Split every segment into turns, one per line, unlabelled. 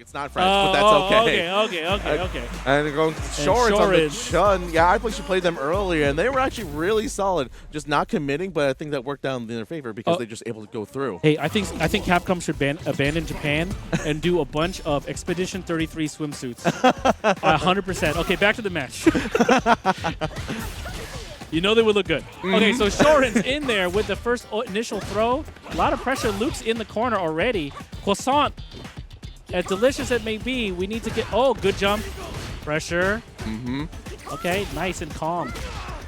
It's not French, but that's okay.
Okay.
And they're going Shorins on the Chun. Yeah, I actually played them earlier, and they were actually really solid. Just not committing, but I think that worked out in their favor because they're just able to go through.
Hey, I think Capcom should abandon Japan and do a bunch of Expedition 33 swimsuits. 100%. Okay, back to the match. You know they would look good. Okay, so Shorins in there with the first initial throw. A lot of pressure. Luke's in the corner already. Quasont, as delicious as it may be, we need to get... Oh, good jump. Pressure. Okay, nice and calm.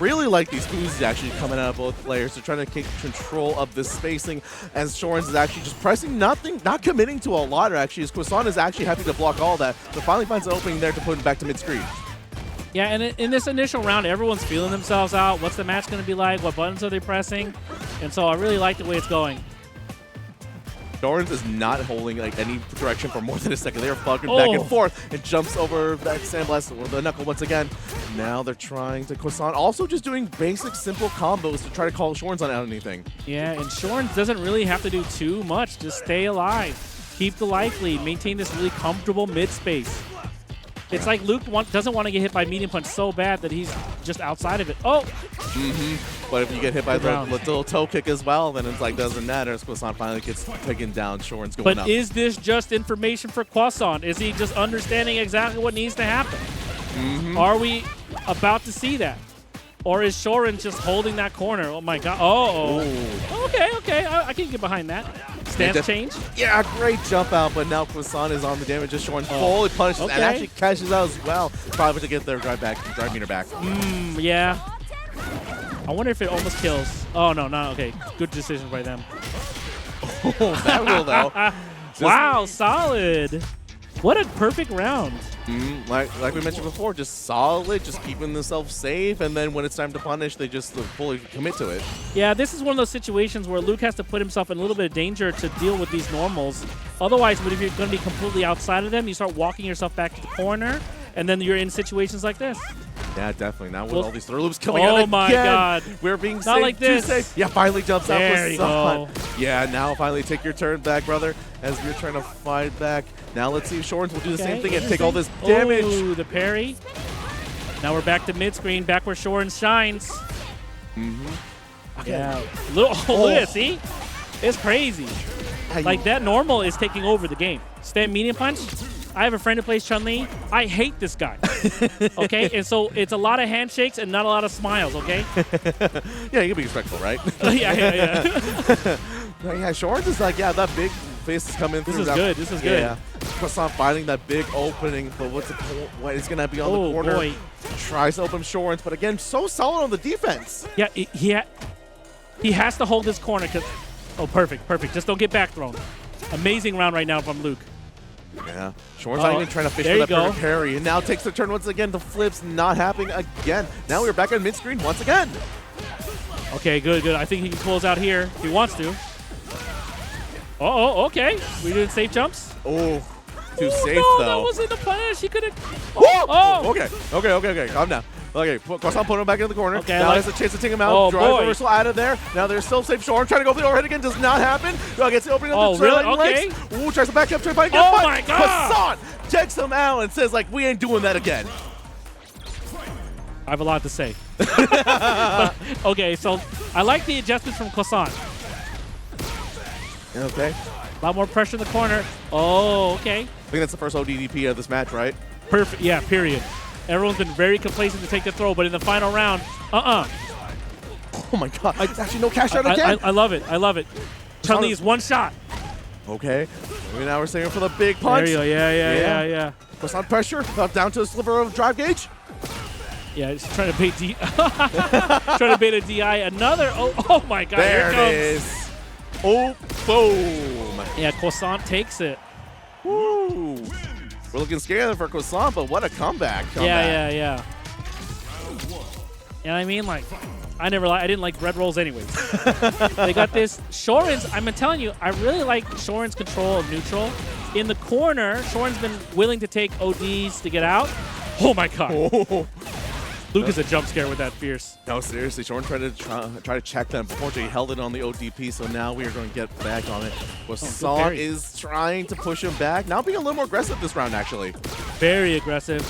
Really like these foods actually coming out of both players. They're trying to take control of this spacing, as Shorins is actually just pressing nothing, not committing to a lot, actually, as Quasont is actually happy to block all that, but finally finds an opening there to put him back to mid-screen.
Yeah, and in this initial round, everyone's feeling themselves out. What's the match going to be like? What buttons are they pressing? And so I really like the way it's going.
Shorins is not holding like any direction for more than a second. They're fucking back and forth and jumps over that sandblast or the knuckle once again. Now they're trying to Quasont, also just doing basic, simple combos to try to call Shorins on out anything. Yeah,
and Shorins doesn't really have to do too much. Just stay alive. Keep the life lead. Maintain this really comfortable mid-space. It's like Luke doesn't want to get hit by medium punch so bad that he's just outside of it. Oh!
But if you get hit by the little toe kick as well, then it's like doesn't matter. As Quasont finally gets taken down, Shorins going up.
But is this just information for Quasont? Is he just understanding exactly what needs to happen? Are we about to see that? Or is Shorins just holding that corner? Oh my god. Okay. I can get behind that. Stance change?
Yeah, great jump out, but now Quasont is on the damage. Just Shorins fully punishes and actually cashes out as well. Probably to get their drive meter back.
Yeah. I wonder if it almost kills. Oh, no, not okay. Good decision by them.
That will, though.
Wow, solid. What a perfect round.
Like we mentioned before, just solid, just keeping themselves safe, and then when it's time to punish, they just fully commit to it.
Yeah, this is one of those situations where Luke has to put himself in a little bit of danger to deal with these normals. Otherwise, if you're going to be completely outside of them, you start walking yourself back to the corner, and then you're in situations like this.
Yeah, definitely. Now with all these throw loops coming out again.
Oh my god.
We're being
Not like this.
Too safe. Yeah, finally jumps out.
There you go.
Yeah, now finally take your turn back, brother, as we're trying to fight back. Now let's see if Shorins will do the same thing and take all this damage.
Ooh, the parry. Now we're back to mid-screen, back where Shorins shines.
Okay.
Yeah. Look at this, see? It's crazy. Like, that normal is taking over the game. Stand medium punch. I have a friend who plays Chun-Li. I hate this guy. Okay? And so it's a lot of handshakes and not a lot of smiles, okay?
Yeah, you can be respectful, right?
Yeah.
Yeah, Shorins is like, that big face is coming through.
This is good.
Yeah. Quasont finding that big opening, but what's it's going to be on the corner.
Boy.
Tries to open Shorins, but again, so solid on the defense.
Yeah, he has to hold this corner. Oh, perfect. Just don't get back thrown. Amazing round right now from Luke.
Yeah, Shorins not even trying to fish for that perfect parry, and now takes the turn once again. The flip's not happening again. Now we're back on mid-screen once again.
Okay, good. I think he can close out here if he wants to. Okay. We did safe jumps.
Oh, too safe
no,
though.
That wasn't a punish. He could have.
Okay. Calm down. Okay, Quasont put him back in the corner.
Okay,
now there's a chance to take him out. Drive reversal out of there. Now there's still safe. Shorins trying to go for the overhead again. Does not happen. Gets the opening on the legs. Ooh, tries to back up. Trying to find
my god!
Quasont checks him out and says, like, we ain't doing that again.
I have a lot to say. Okay, so I like the adjustments from Quasont.
Okay.
A lot more pressure in the corner. Oh, okay.
I think that's the first ODDP of this match, right?
Perfect. Yeah, period. Everyone's been very complacent to take the throw, but in the final round, Oh
my god. Actually, no cash out again.
I love it. Chun-Li is one shot.
Okay. Maybe now we're saving for the big punch.
There you go. Yeah.
Quasont pressure. Down to the sliver of drive gauge.
Yeah, he's trying to bait a DI. Another. Oh my god.
There it is. Oh, boom.
Yeah, Quasont takes it.
Woo. We're looking scared for Quasont, but what a comeback.
Yeah. You know what I mean? Like, I didn't like bread rolls anyways. They got this. Shorins, I'm telling you, I really like Shorins' control of neutral. In the corner, Shorins been willing to take ODs to get out. Oh my god. Luke is a jump scare with that fierce.
No, seriously, Shorins tried to try to check them. Unfortunately, he held it on the ODP, so now we are going to get back on it. Quasont is trying to push him back. Now being a little more aggressive this round, actually.
Very aggressive.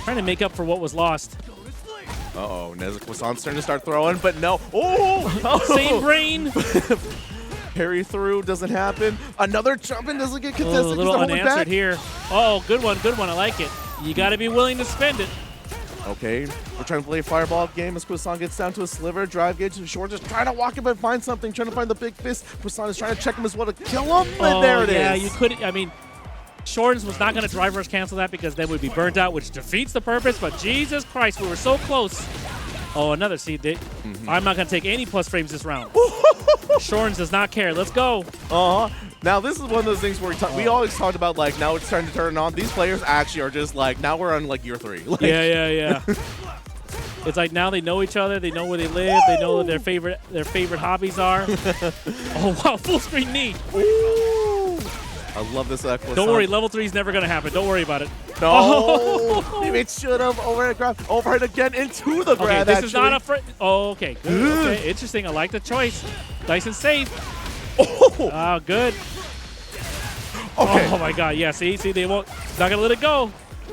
Trying to make up for what was lost.
Uh-oh, Quasont's starting to start throwing, but no. Oh!
Same brain.
Parry through doesn't happen. Another jump in doesn't get contested.
A little unanswered here. Oh, good one, good one. I like it. You got to be willing to spend it.
Okay, we're trying to play a fireball game as Quasont gets down to a sliver. Drive gauge and Short just trying to walk him and find something, trying to find the big fist. Quasont is trying to check him as well to kill him, and there it is.
Yeah, you couldn't. I mean, Shorins was not going to drive verse cancel that because then we'd be burnt out, which defeats the purpose. But Jesus Christ, we were so close. Oh, another seed. I'm not going to take any plus frames this round. Shorins does not care. Let's go.
Now, this is one of those things where we always talked about, like, now it's starting to turn on. These players actually are just like, now we're on, like, year 3. Like,
yeah. It's like now they know each other. They know where they live. They know what their favorite hobbies are. Oh, wow. Full screen knee.
Ooh. I love this.
Don't worry. Level 3 is never going to happen. Don't worry about it.
No. It should have overhead again into the grab.
Okay, this is not a frame. Oh, okay. Good. Okay, interesting. I like the choice. Nice and safe. Oh, good.
Okay.
Oh my God. Yeah. See, they won't. Not gonna let it go.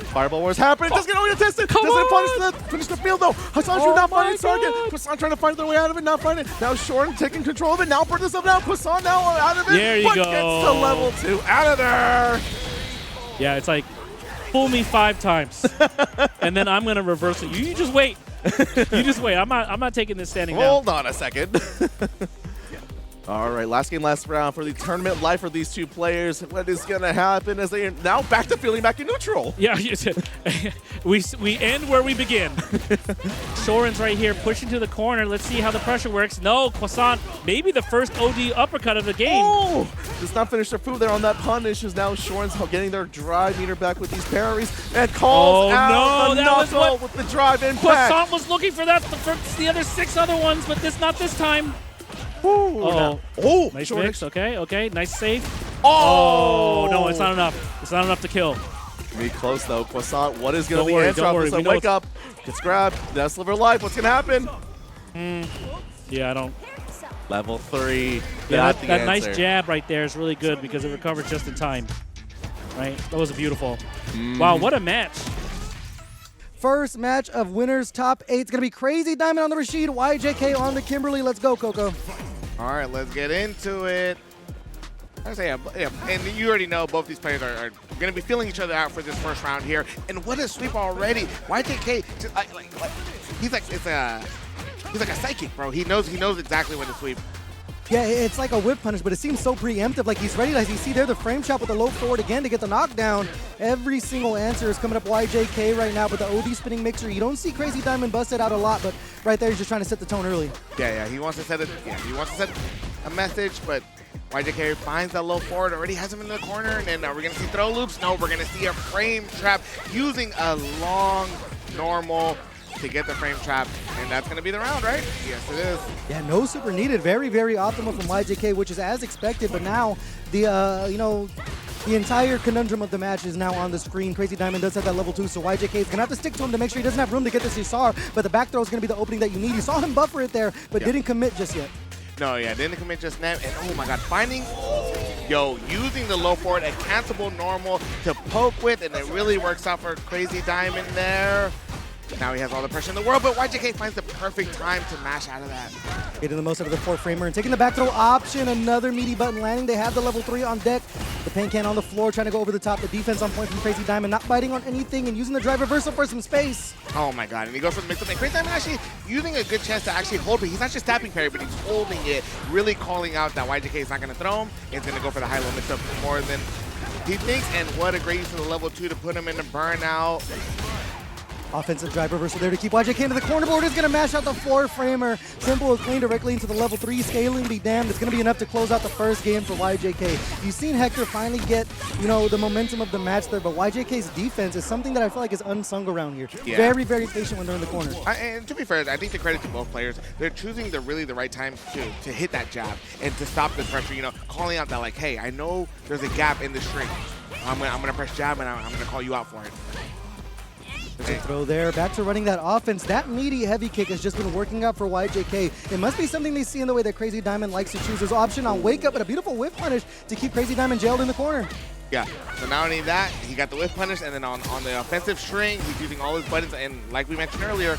Fireball Wars happening. Doesn't get over tested. Doesn't finish the field though. Hassan's not finding target. Quasont trying to find their way out of it. Not finding it. Now Shorins taking control of it. Now burn this up. Now Quasont now out of it.
There you go.
Gets to level 2. Out of there.
Yeah. It's like fool me 5 times, and then I'm gonna reverse it. You just wait. You just wait. I'm not taking this standing down.
Hold on a second. All right, last game, last round for the tournament life for these two players. What is going to happen as they are now back to feeling back in neutral?
Yeah, we end where we begin. Shorins right here pushing to the corner. Let's see how the pressure works. No, Quasont, maybe the first OD uppercut of the game.
Oh, does not finish their food there on that punish. Is now Shorins getting their drive meter back with these parries and calls out the knuckle with the drive impact.
Quasont was looking for that for the other 6 other ones, but not this time.
Oh,
nice mix. Okay. Nice save.
Oh,
no, it's not enough. It's not enough to kill.
Be close though. Quasont, what is going to be
the
answer?
Don't worry.
Wake up. Gets grabbed. That sliver of life. What's going to happen?
Yeah, I don't.
Level 3.
Yeah, that nice jab right there is really good because it recovered just in time. Right? That was beautiful. Wow, what a match.
First match of winners top 8. It's going to be Crazy Diamond on the Rashid, YJK on the Kimberly. Let's go, Coco.
All right, let's get into it. I say, yeah, and you already know both these players are going to be feeling each other out for this first round here. And what a sweep already! YJK, he's like a psychic, bro. He knows exactly when to sweep.
Yeah, it's like a whip punish, but it seems so preemptive. Like he's ready. As you see there, the frame shot with the low forward again to get the knockdown. Every single answer is coming up YJK right now with the OD spinning mixer. You don't see Crazy Diamond busted out a lot, but right there he's just trying to set the tone early.
Yeah, he wants to set it. Yeah, he wants to set a message, but YJK finds that low forward, already has him in the corner, and then are we going to see throw loops? No, we're going to see a frame trap using a long normal to get the frame trap, and that's going to be the round, right? Yes, it is.
Yeah, no super needed. Very, very optimal from YJK, which is as expected, but now the, the entire conundrum of the match is now on the screen. Crazy Diamond does have that level 2, so YJK is going to have to stick to him to make sure he doesn't have room to get the Cesar, but the back throw is going to be the opening that you need. You saw him buffer it there, but didn't commit just yet.
No, didn't commit just now, and oh my God, using the low forward, a cancelable normal to poke with, and it really works out for Crazy Diamond there. Now he has all the pressure in the world, but YJK finds the perfect time to mash out of that.
Getting the most out of the 4-framer and taking the back throw option. Another meaty button landing. They have the level 3 on deck. The paint can on the floor trying to go over the top. The defense on point from Crazy Diamond, not biting on anything and using the drive reversal for some space.
Oh my God, and he goes for the mix-up. And Crazy Diamond actually using a good chance to actually hold, but he's not just tapping parry, but he's holding it, really calling out that YJK is not going to throw him. He's going to go for the high-low mix-up more than he thinks, and what a great use of the level 2 to put him in the burnout.
Offensive drive reversal there to keep YJK into the corner board. Is going to mash out the 4-framer. Simple as clean directly into the level 3. Scaling be damned. It's going to be enough to close out the first game for YJK. You've seen Hector finally get, the momentum of the match there, but YJK's defense is something that I feel like is unsung around here. Yeah. Very, very patient when they're in the corner.
And to be fair, I think the credit to both players, they're choosing the right time to hit that jab and to stop the pressure, calling out that like, hey, I know there's a gap in the string. I'm gonna press jab and I'm gonna call you out for it.
There's a throw there. Back to running that offense. That meaty heavy kick has just been working out for YJK. It must be something they see in the way that Crazy Diamond likes to choose his option on Wake Up, but a beautiful whiff punish to keep Crazy Diamond jailed in the corner.
Yeah, so not only that, he got the whiff punish, and then on the offensive string, he's using all his buttons, and like we mentioned earlier,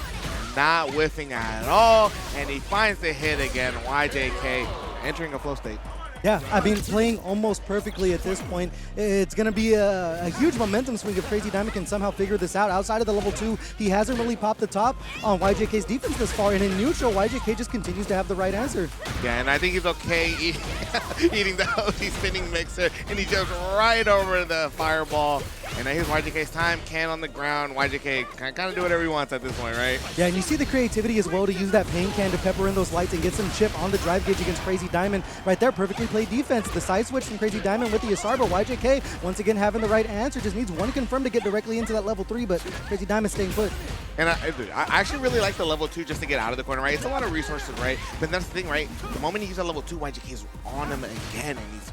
not whiffing at all, and he finds the hit again. YJK entering a flow state.
Yeah, I mean, playing almost perfectly at this point. It's going to be a huge momentum swing if Crazy Diamond can somehow figure this out. Outside of the level 2, he hasn't really popped the top on YJK's defense this far, and in neutral, YJK just continues to have the right answer.
Yeah, and I think he's okay eating the OD spinning mixer, and he jumps right over the fireball. And here's YJK's time, can on the ground. YJK can kind of do whatever he wants at this point, right?
Yeah, and you see the creativity as well to use that pain can to pepper in those lights and get some chip on the drive gauge against Crazy Diamond. Right there, perfectly played defense. The side switch from Crazy Diamond with the Yasar, but YJK, once again, having the right answer. Just needs one confirm to get directly into that level 3, but Crazy Diamond staying put.
And I actually really like the level 2 just to get out of the corner, right? It's a lot of resources, right? But that's the thing, right? The moment he uses a level 2, YJK is on him again, and he's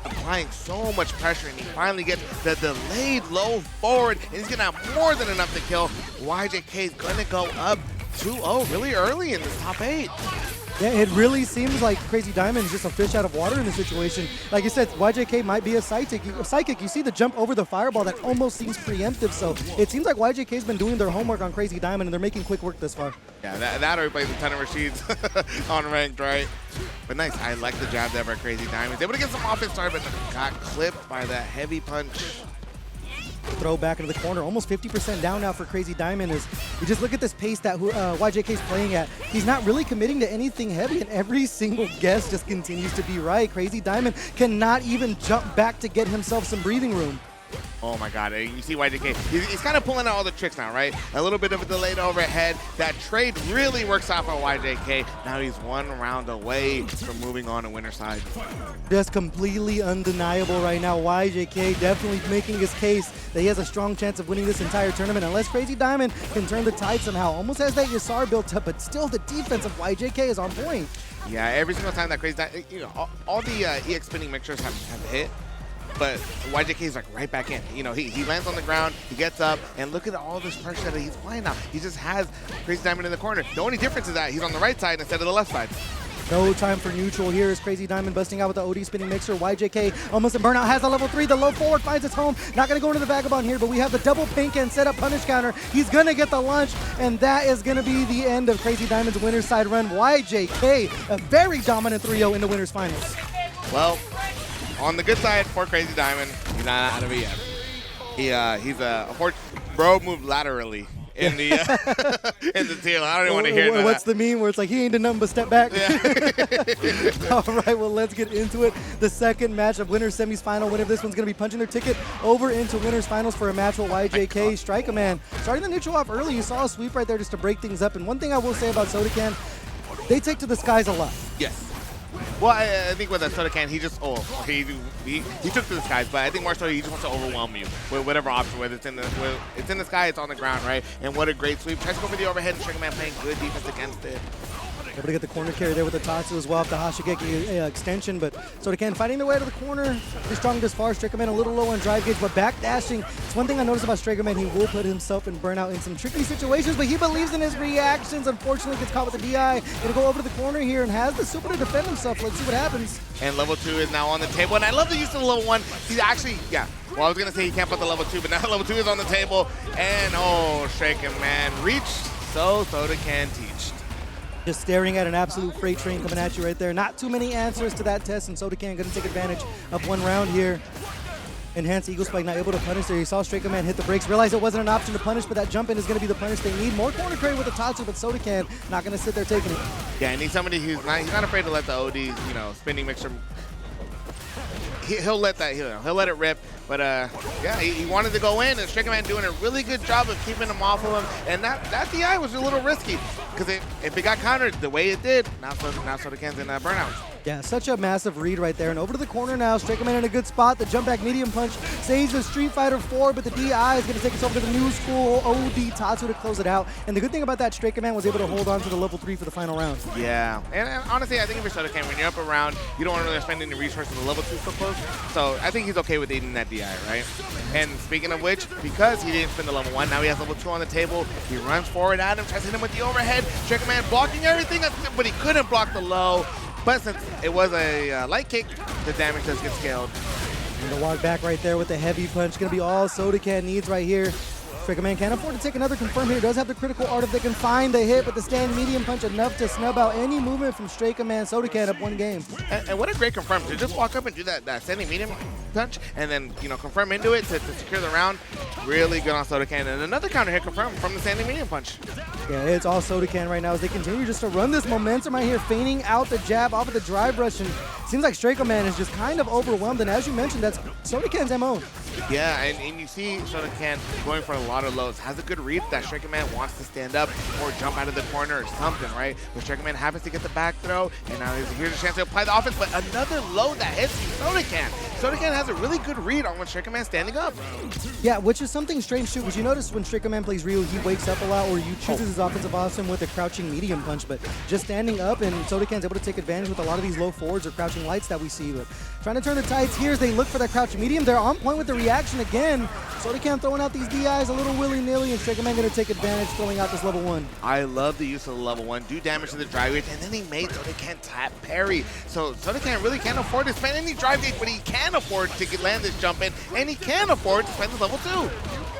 applying so much pressure, and he finally gets the delayed low forward, and he's gonna have more than enough to kill. YJK is gonna go up 2-0 really early in this top 8.
Yeah, it really seems like Crazy Diamond is just a fish out of water in this situation. Like you said, YJK might be a psychic. You see the jump over the fireball that almost seems preemptive, so it seems like YJK's been doing their homework on Crazy Diamond, and they're making quick work this far.
Yeah, that or he plays a ton of machines on ranked, right? But nice, I like the jab there by Crazy Diamond. He's able to get some offense started, but got clipped by that heavy punch.
Throw back into the corner, almost 50% down now for Crazy Diamond. As you just look at this pace that YJK's playing at, he's not really committing to anything heavy, and every single guess just continues to be right. Crazy Diamond cannot even jump back to get himself some breathing room.
Oh my God, you see YJK, he's kind of pulling out all the tricks now, right? A little bit of a delayed overhead. That trade really works off of YJK. Now he's one round away from moving on to winner's side.
Just completely undeniable right now. YJK definitely making his case that he has a strong chance of winning this entire tournament, unless Crazy Diamond can turn the tide somehow. Almost has that Yasar built up, but still the defense of YJK is on point.
Yeah, every single time that Crazy Diamond, you know, all the EX spinning mixers have hit, but YJK is like right back in. You know, he lands on the ground, he gets up, and look at all this pressure that he's playing now. He just has Crazy Diamond in the corner. The only difference is that he's on the right side instead of the left side.
No time for neutral here as Crazy Diamond busting out with the OD spinning mixer. YJK almost in burnout, has a level 3. The low forward finds its home. Not going to go into the Vagabond here, but we have the double pink and set up punish counter. He's going to get the lunch, and that is going to be the end of Crazy Diamond's winner's side run. YJK, a very dominant 3-0 in the winner's finals.
Well, on the good side for Crazy Diamond, he's not out of it yet. He's a bro moved laterally in the in the teal. I don't even want to hear that.
What's the meme where it's like he ain't done nothing but step back?
Yeah.
All right, well, let's get into it. The second match of winners semis final. Winner of this one's going to be punching their ticket over into winners finals for a match with YJK. Strakaman starting the neutral off early. You saw a sweep right there just to break things up. And one thing I will say about SodaCan, they take to the skies a lot.
Yes. Well, I think with that SodaCan, he just he took to the skies, but I think more so he just wants to overwhelm you with whatever option, whether it's in the sky, it's on the ground, right? And what a great sweep! Tries to go for the overhead, and Strakaman playing good defense against it.
Able to get the corner carry there with the Tatsu as well off the Hashigeki extension, but SodaCan fighting their way out of the corner. He's strong this far. Strakaman a little low on drive gauge, but backdashing. It's one thing I noticed about Strakaman. He will put himself in burnout in some tricky situations, but he believes in his reactions. Unfortunately, gets caught with the DI. Gonna go over to the corner here and has the super to defend himself. Let's see what happens.
And level 2 is now on the table, and I love the use of the level 1. He's actually, yeah. Well, I was gonna say he can't put the level 2, but now level 2 is on the table, and oh, Strakaman reached, so SodaCan teached.
Just staring at an absolute freight train coming at you right there. Not too many answers to that test, and SodaCan going to take advantage of one round here. Enhanced Eagle Spike not able to punish there. You saw Strakaman hit the brakes, realized it wasn't an option to punish, but that jump in is going to be the punish they need. More corner carry with the Tatsu, but SodaCan not going to sit there taking it.
Yeah, and he's somebody who's not afraid to let the OD, spinning mixer. He'll let that, he'll let it rip. But yeah, he wanted to go in, and Strakaman doing a really good job of keeping him off of him. And that DI was a little risky, because if it got countered the way it did, now SodaCan's in burnout.
Yeah, such a massive read right there. And over to the corner now. Strakaman in a good spot. The jump back medium punch saves the Street Fighter 4, but the DI is going to take us over to the new school OD Tatsu to close it out. And the good thing about that, Strakaman was able to hold on to the level 3 for the final round.
Yeah, and honestly, I think if you're SodaCan, when you're up around, you don't want to really spend any resources on the level 2 so close. So I think he's okay with eating that DI, right? And speaking of which, because he didn't spend the level 1, now he has level 2 on the table. He runs forward at him, tries to hit him with the overhead. Strakaman blocking everything, but he couldn't block the low. But since it was a light kick, the damage does get scaled.
And the walk back right there with the heavy punch. Going to be all SodaCan needs right here. Strakaman can't afford to take another confirm here. Does have the critical art if they can find the hit, but the stand medium punch enough to snub out any movement from Strakaman. SodaCan up 1 game.
And what a great confirm. To just walk up and do that standing medium punch and then, you know, confirm into it to secure the round. Really good on SodaCan. And another counter hit confirm from the standing medium punch.
Yeah, it's all SodaCan right now as they continue just to run this momentum right here, feigning out the jab off of the drive rush. And it seems like Strakaman is just kind of overwhelmed. And as you mentioned, that's SodaCan's MO.
Yeah, and you see SodaCan going for a lot of lows. Has a good read that Strakaman wants to stand up or jump out of the corner or something, right? But Strakaman happens to get the back throw, and now here's a chance to apply the offense, but another low that hits SodaCan. SodaCan has a really good read on when Strakaman's standing up.
Yeah, which is something strange too, because you notice when Strakaman plays Ryu, he wakes up a lot, or you chooses his offensive option with a crouching medium punch, but just standing up, and SodaCan's able to take advantage with a lot of these low forwards or crouching lights that we see. But trying to turn the tides here as they look for that crouching medium. They're on point with the reaction again. SodaCan throwing out these DIs a little willy-nilly, and Strakaman going to take advantage, throwing out this level 1.
I love the use of the level 1, do damage to the drive gauge, and then he made SodaCan tap parry. So SodaCan really can't afford to spend any drive gauge, but he can afford to land this jump in, and he can afford to spend this level 2.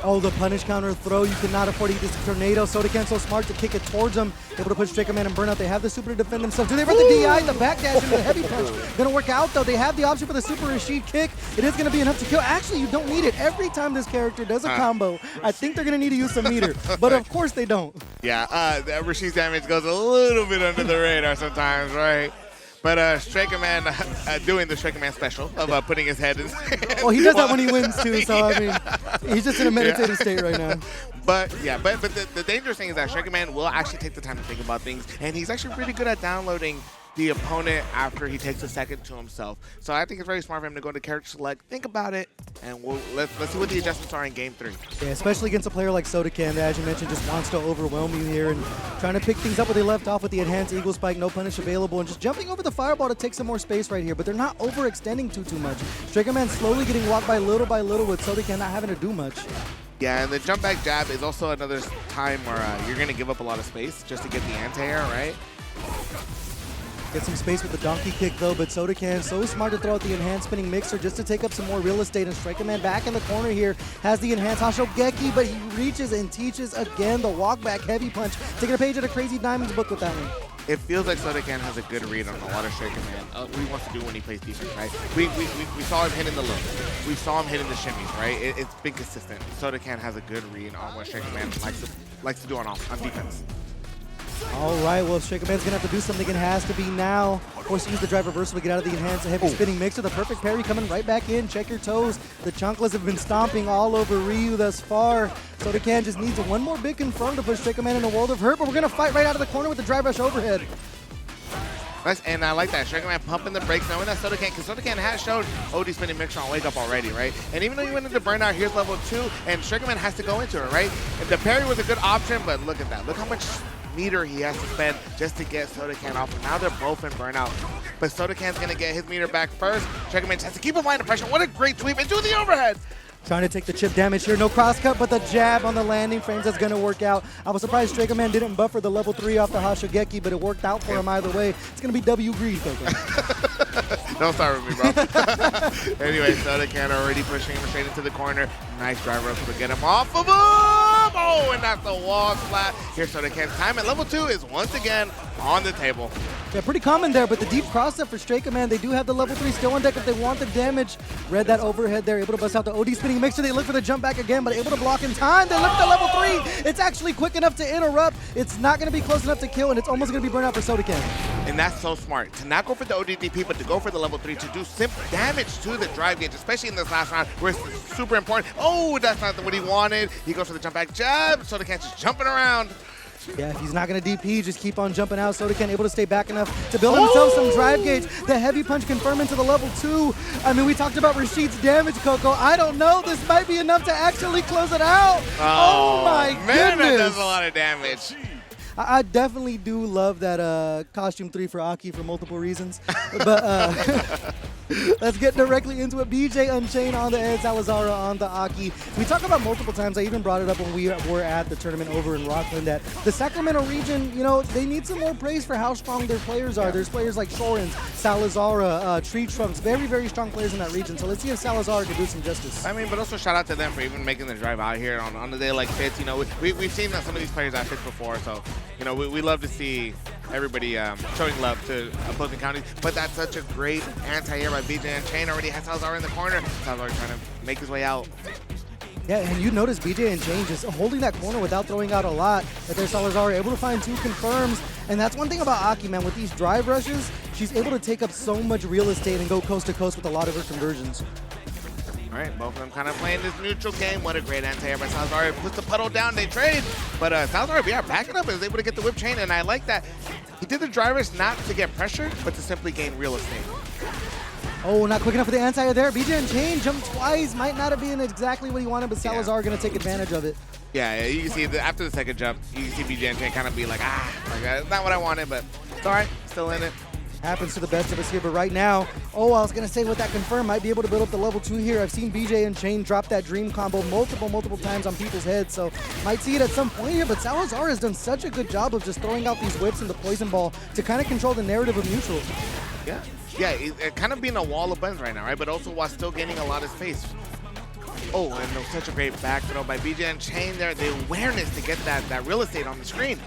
Oh, the punish counter throw. You cannot afford to eat this tornado. SodaCan so smart to kick it towards him. Able to push Strakaman and burn out. They have the super to defend themselves. Do they run the DI? The backdash into the heavy punch. Going to work out, though. They have the option for the super Rashid kick. It is going to be enough to kill. Actually, you don't need it. Every time this character does a combo, I think they're going to need to use some meter. But of course they don't.
Yeah, Rashid's damage goes a little bit under the radar sometimes, right? But Strakaman doing the Strakaman special of putting his head in.
Well, he does that when he wins too, so I mean, he's just in a meditative state right now.
But yeah, but the dangerous thing is that Strakaman will actually take the time to think about things, and he's actually pretty good at downloading the opponent after he takes a second to himself. So I think it's very smart for him to go to character select, think about it, and let's see what the adjustments are in game 3.
Yeah, especially against a player like SodaCan that, as you mentioned, just wants to overwhelm you here and trying to pick things up where they left off with the enhanced Eagle Spike, no punish available, and just jumping over the fireball to take some more space right here, but they're not overextending too much. Strakaman slowly getting walked by little with SodaCan not having to do much.
Yeah, and the jump back jab is also another time where you're going to give up a lot of space just to get the anti-air, right?
Get some space with the donkey kick though, but SodaCan so smart to throw out the enhanced spinning mixer just to take up some more real estate, and Strakaman back in the corner here has the enhanced Hashogeki, but he reaches and teaches again the walk back heavy punch, taking a page out of Crazy Diamond's book with that one.
It feels like SodaCan has a good read on a lot of Strakaman. What he wants to do when he plays defense, right? We saw him hitting the low. We saw him hitting the shimmies, right? It's been consistent. SodaCan has a good read on what Strakaman likes to do on defense.
All right, well, Strakaman's going to have to do something. It has to be now. Of course, use the drive reversal to get out of the enhanced heavy spinning mixer. The perfect parry coming right back in. Check your toes. The Chunkless have been stomping all over Ryu thus far. SodaCan just needs one more big confirm to push Strakaman in a world of hurt, but we're going to fight right out of the corner with the drive rush overhead.
Nice, and I like that. Strakaman pumping the brakes, knowing that SodaCan, because SodaCan has shown OD spinning mixer on Wake Up already, right? And even though you went into burnout, here's level 2, and Strakaman has to go into it, right? And the parry was a good option, but look at that. Look how much meter he has to spend just to get SodaCan off. Now they're both in burnout. But SodaCan's going to get his meter back first. Strakaman has to keep applying the pressure. What a great sweep into the overhead.
Trying to take the chip damage here. No cross cut, but the jab on the landing frames is going to work out. I was surprised Strakaman didn't buffer the level 3 off the Hashogeki, but it worked out for him either way. It's going to be W greed, Coco.
Don't start with me, bro. Anyway, SodaCan already pushing him straight into the corner. Nice drive rush to get him off of him. Oh, and that's the wall splat. Here's SodaCan's time at level 2 is once again on the table.
Yeah, pretty common there, but the deep cross up for Strakaman. They do have the level 3 still on deck if they want the damage. Read that overhead there, able to bust out the OD spinning mixer. They look for the jump back again, but able to block in time. They look at the level 3. It's actually quick enough to interrupt. It's not going to be close enough to kill, and it's almost going to be burnout for SodaCan.
And that's so smart. To not go for the ODDP, but to go for the level 3 to do simple damage to the drive gauge, especially in this last round where it's super important. Oh, that's not what he wanted. He goes for the jump back jab. SodaCan just jumping around.
Yeah, if he's not going to DP, just keep on jumping out. SodaCan able to stay back enough to build himself some drive gauge. The heavy punch confirming to the level 2. I mean, we talked about Rashid's damage, Coco. I don't know. This might be enough to actually close it out. Oh my
man,
goodness.
That does a lot of damage.
I definitely do love that costume 3 for Aki for multiple reasons. But let's get directly into it. bjUNCHAINED on the Ed, Salazara on the Aki. We talk about multiple times. I even brought it up when we were at the tournament over in Rockland that the Sacramento region, you know, they need some more praise for how strong their players are. There's players like Shorins, Salazara, Tree Trunks, very, very strong players in that region. So let's see if Salazara can do some justice.
I mean, but also shout out to them for even making the drive out here on a day like FITS. You know, we've seen that some of these players at FITS before, so you know, we love to see everybody showing love to opposing counties. But that's such a great anti-air by bjUNCHAINED. Already has Salazara in the corner. Salazara trying to make his way out.
Yeah, and you notice bjUNCHAINED just holding that corner without throwing out a lot. But there's Salazara able to find 2 confirms. And that's one thing about Aki, man. With these drive rushes, she's able to take up so much real estate and go coast to coast with a lot of her conversions.
All right, both of them kind of playing this neutral game. What a great anti-air by Salazara. Puts the puddle down, they trade. But Salazara, yeah, backing up, is able to get the whip chain. And I like that. He did the drivers not to get pressured, but to simply gain real estate.
Oh, not quick enough for the anti-air there. bjUNCHAINED jumped twice. Might not have been exactly what he wanted, but Salazar going to take advantage of it.
Yeah, you can see after the second jump, you can see bjUNCHAINED kind of be like, that's not what I wanted, but it's all right, still in it.
Happens to the best of us here, but right now, I was going to say with that confirm, might be able to build up the level 2 here. I've seen bjUNCHAINED drop that dream combo multiple times on people's heads, so might see it at some point here, but Salazar has done such a good job of just throwing out these whips and the poison ball to kind of control the narrative of neutral.
Yeah, it kind of being a wall of buttons right now, right? But also while still gaining a lot of space. Oh, and such a great back throw by bjUNCHAINED there. The awareness to get that real estate on the screen.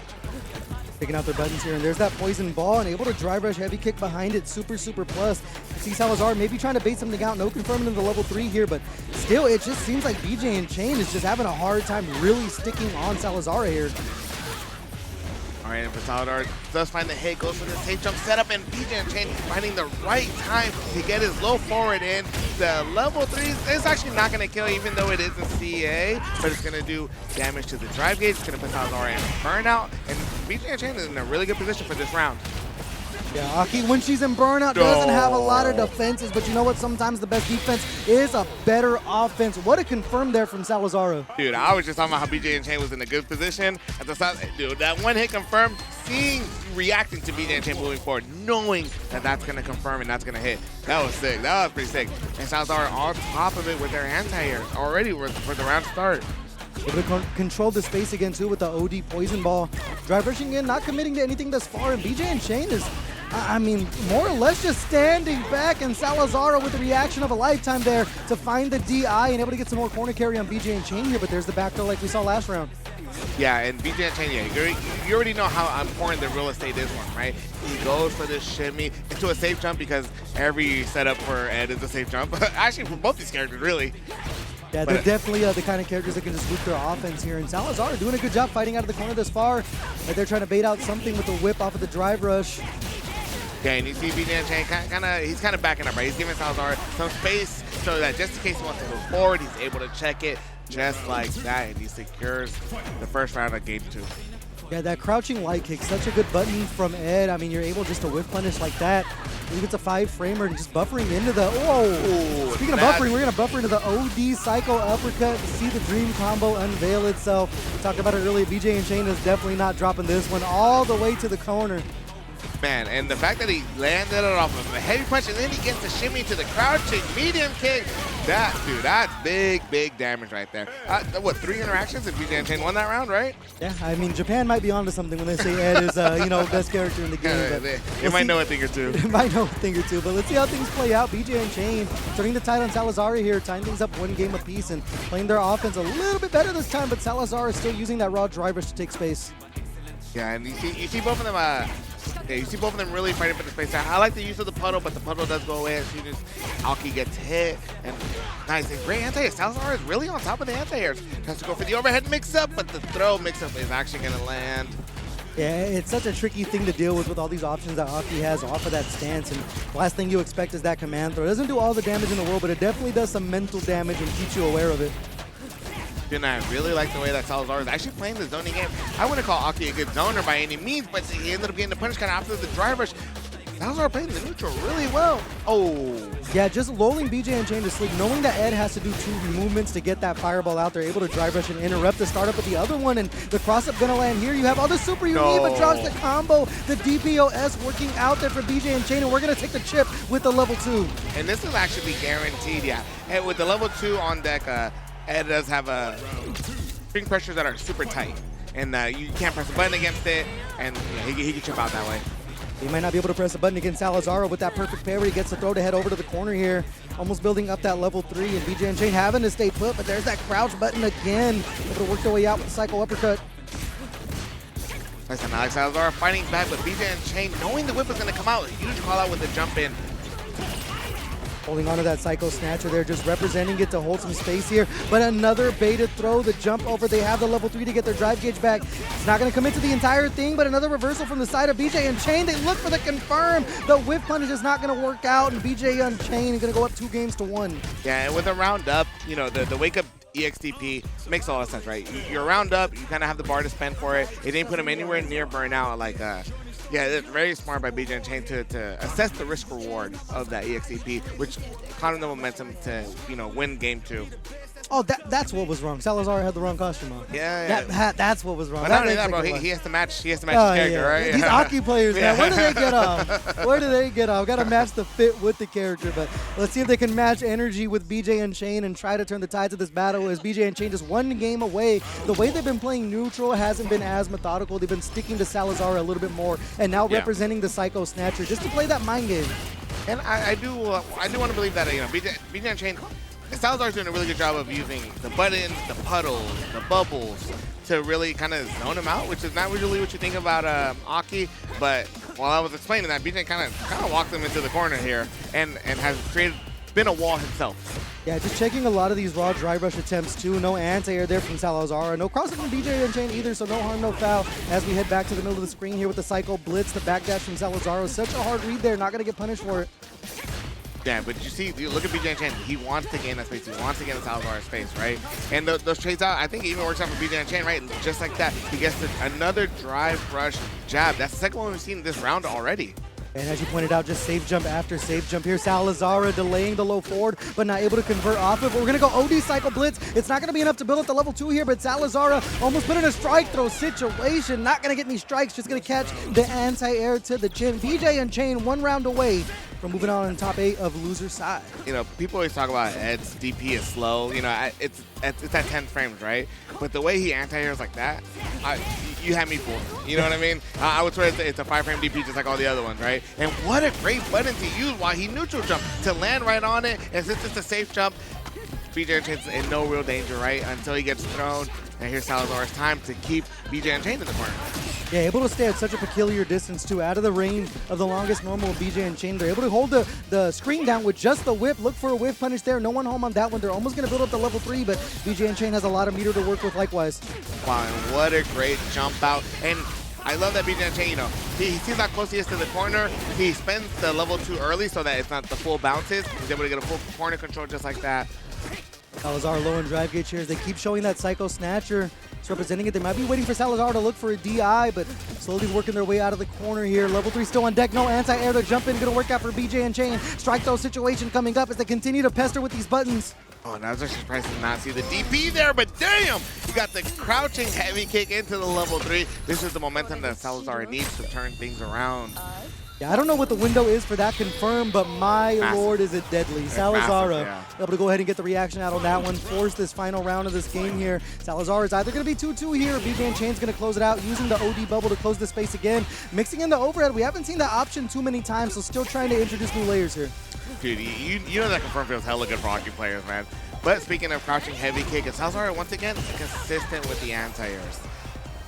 Picking out their buttons here, and there's that poison ball, and able to drive rush heavy kick behind it, super plus. You see Salazar maybe trying to bait something out, no confirming into the level 3 here, but still, it just seems like bjUNCHAINED is just having a hard time really sticking on Salazara here.
All right, and Salazar does find the hit, goes for the safe jump setup, and bjUNCHAINED finding the right time to get his low forward in. The level 3 is actually not going to kill, even though it is a CA, but it's going to do damage to the drive gauge. It's going to put Salazar in burnout, and bjUNCHAINed is in a really good position for this round.
Yeah, Aki, when she's in burnout, doesn't have a lot of defenses, but you know what? Sometimes the best defense is a better offense. What a confirm there from Salazara.
Dude, I was just talking about how bjUNCHAINed was in a good position. At the start, dude, that one hit confirmed, reacting to bjUNCHAINed moving forward, knowing that that's going to confirm and that's going to hit. That was sick. That was pretty sick. And Salazar on top of it with their anti-air already for the round start.
Able to control the space again, too, with the OD poison ball. Drive rushing in, not committing to anything thus far, and bjUNCHAINed is, I mean, more or less just standing back, and Salazara with the reaction of a lifetime there to find the DI and able to get some more corner carry on bjUNCHAINed here, but there's the back throw like we saw last round.
Yeah, and bjUNCHAINed, you already know how important the real estate is one, right? He goes for this shimmy into a safe jump because every setup for Ed is a safe jump. Actually, for both these characters, really.
Yeah, they're definitely the kind of characters that can just loop their offense here. And Salazar doing a good job fighting out of the corner this far. They're trying to bait out something with the whip off of the drive rush.
Yeah, and you see bjUNCHAINed he's kind of backing up, right? He's giving Salazar some space so that just in case he wants to move forward, he's able to check it just like that, and he secures the first round of game 2.
Yeah, that crouching light kick, such a good button from Ed. I mean, you're able just to whip punish like that. He gets a 5-framer and just buffering into the, whoa! Speaking of buffering, we're going to buffer into the OD Psycho Uppercut to see the dream combo unveil itself. We talked about it earlier, bjUNCHAINed is definitely not dropping this one all the way to the corner.
Man, and the fact that he landed it off of a heavy punch and then he gets a shimmy to the crouching medium kick, that's big damage right there. What, 3 interactions and bjUNCHAINed won that round, right?
Yeah, I mean, Japan might be onto something when they say Ed is, best character in the game.
They might know a thing or two.
They might know a thing or two, but let's see how things play out. bjUNCHAINed turning the tide on Salazar here, tying things up 1 game apiece and playing their offense a little bit better this time, but Salazar is still using that raw drive rush to take space.
Yeah, and you see both of them. You see both of them really fighting for the space. I like the use of the puddle, but the puddle does go away as soon as Alki gets hit. And nice and great anti-air. Salazar is really on top of the anti-airs. Has to go for the overhead mix-up, but the throw mix-up is actually going to land.
Yeah, it's such a tricky thing to deal with all these options that Aki has off of that stance. And the last thing you expect is that command throw. It doesn't do all the damage in the world, but it definitely does some mental damage and keeps you aware of it.
And I really like the way that Salazar is actually playing the zoning game. I wouldn't call Aki a good zoner by any means, but he ended up getting the punish kind of after the drive rush. Salazar playing the neutral really well. Oh.
Yeah, just lulling bjUNCHAINED to sleep, knowing that Ed has to do 2 movements to get that fireball out there, able to drive rush and interrupt the startup of the other one, and the cross-up gonna land here. You have other super Univa drops the combo, the DPOS working out there for bjUNCHAINED, and we're gonna take the chip with the level 2.
And this is actually guaranteed, yeah. And with the level 2 on deck, Ed does have string pressures that are super tight. And you can't press a button against it, and he can chip out that way.
He might not be able to press a button against Salazara with that perfect parry. He gets the throw to head over to the corner here, almost building up that level 3, and bjUNCHAINED having to stay put, but there's that crouch button again. Able to work their way out with the cycle uppercut.
Listen, Alex Salazar fighting back, but bjUNCHAINED, knowing the whip is going to come out, huge call out with the jump in.
Holding onto that Psycho Snatcher there, just representing it to hold some space here. But another baited throw, the jump over. They have the level 3 to get their drive gauge back. It's not going to commit to the entire thing, but another reversal from the side of bjUNCHAINED. They look for the confirm. The whip punish is not going to work out, and bjUNCHAINED is going to go up 2 games to 1.
Yeah, and with a round up, you know, the wake up EXTP makes a lot of sense, right? You're round up, you kind of have the bar to spend for it. It didn't put him anywhere near burnout, like, yeah, it's very smart by bjUNCHAINED to assess the risk reward of that EXTP, which caught him the momentum to, you know, win game 2.
Oh, that's what was wrong. Salazar had the wrong costume on.
Yeah, yeah.
That's what was wrong.
But not only that, bro, he has to match his character, right?
These Aki players, man, where do they get off? Where do they get off? Got to match the fit with the character, but let's see if they can match energy with bjUNCHAINED and try to turn the tides of this battle as bjUNCHAINED just 1 game away. The way they've been playing neutral hasn't been as methodical. They've been sticking to Salazar a little bit more, and now representing the Psycho Snatcher just to play that mind game.
And I do want to believe that, you know, bjUNCHAINED, Salazar's doing a really good job of using the buttons, the puddles, the bubbles to really kind of zone him out, which is not usually what you think about Aki. But while I was explaining that, bjUNCHAINED kind of walked him into the corner here and has been a wall himself.
Yeah, just checking a lot of these raw drive rush attempts too. No anti-air there from Salazara. No crossing from bjUNCHAINED either, so no harm, no foul. As we head back to the middle of the screen here with the Psycho Blitz, the backdash from Salazara. Such a hard read there, not going to get punished for it.
Yeah, but you look at bjUNCHAINED, he wants to gain that space. He wants to get in Salazar's space, right? And those trades out, I think it even works out for bjUNCHAINED, right? Just like that, he gets another drive rush jab. That's the second one we've seen this round already.
And as you pointed out, just safe jump after safe jump here. Salazara delaying the low forward, but not able to convert off it. But we're going to go OD Cycle Blitz. It's not going to be enough to build up the level 2 here, but Salazara almost put in a strike throw situation. Not going to get any strikes, just going to catch the anti-air to the chin. bjUNCHAINED 1 round away from moving on in top 8 of loser side.
You know, people always talk about Ed's DP is slow. You know, it's at 10 frames, right? But the way he anti-airs like that, you had me fooled. You know what I mean? I would swear it's a 5-frame DP just like all the other ones, right? And what a great button to use while he neutral jump to land right on it. And since it's a safe jump, bjUNCHAINED's in no real danger, right? Until he gets thrown. And here's Salazar's time to keep bjUNCHAINED in the corner.
Yeah, able to stay at such a peculiar distance too, out of the range of the longest normal of bjUNCHAINED. They're able to hold the screen down with just the whip. Look for a whip punish there. No one home on that one. They're almost going to build up the level 3, but bjUNCHAINED has a lot of meter to work with likewise.
Wow, and what a great jump out. And I love that bjUNCHAINED, you know, he sees how close he is to the corner. He spends the level 2 early so that it's not the full bounces. He's able to get a full corner control just like that.
Salazar low in drive gauge here as they keep showing that Psycho Snatcher. It's representing it. They might be waiting for Salazar to look for a DI, but slowly working their way out of the corner here. Level 3 still on deck. No anti-air to jump in. Going to work out for bjUNCHAINED. Strike throw situation coming up as they continue to pester with these buttons.
Oh, and I was actually surprised to not see the DP there, but damn! You got the crouching heavy kick into the level 3. This is the momentum that Salazar needs to turn things around.
Yeah, I don't know what the window is for that confirm, but my lord is it deadly. Salazara able to go ahead and get the reaction out on that one, force this final round of this game here. Salazar is either going to be 2-2 here, bjUNCHAINED's going to close it out using the OD bubble to close the space again. Mixing in the overhead, we haven't seen that option too many times, so still trying to introduce new layers here.
Dude, you know that confirm feels hella good for hockey players, man. But speaking of crouching heavy kick, Salazar once again consistent with the anti-airs.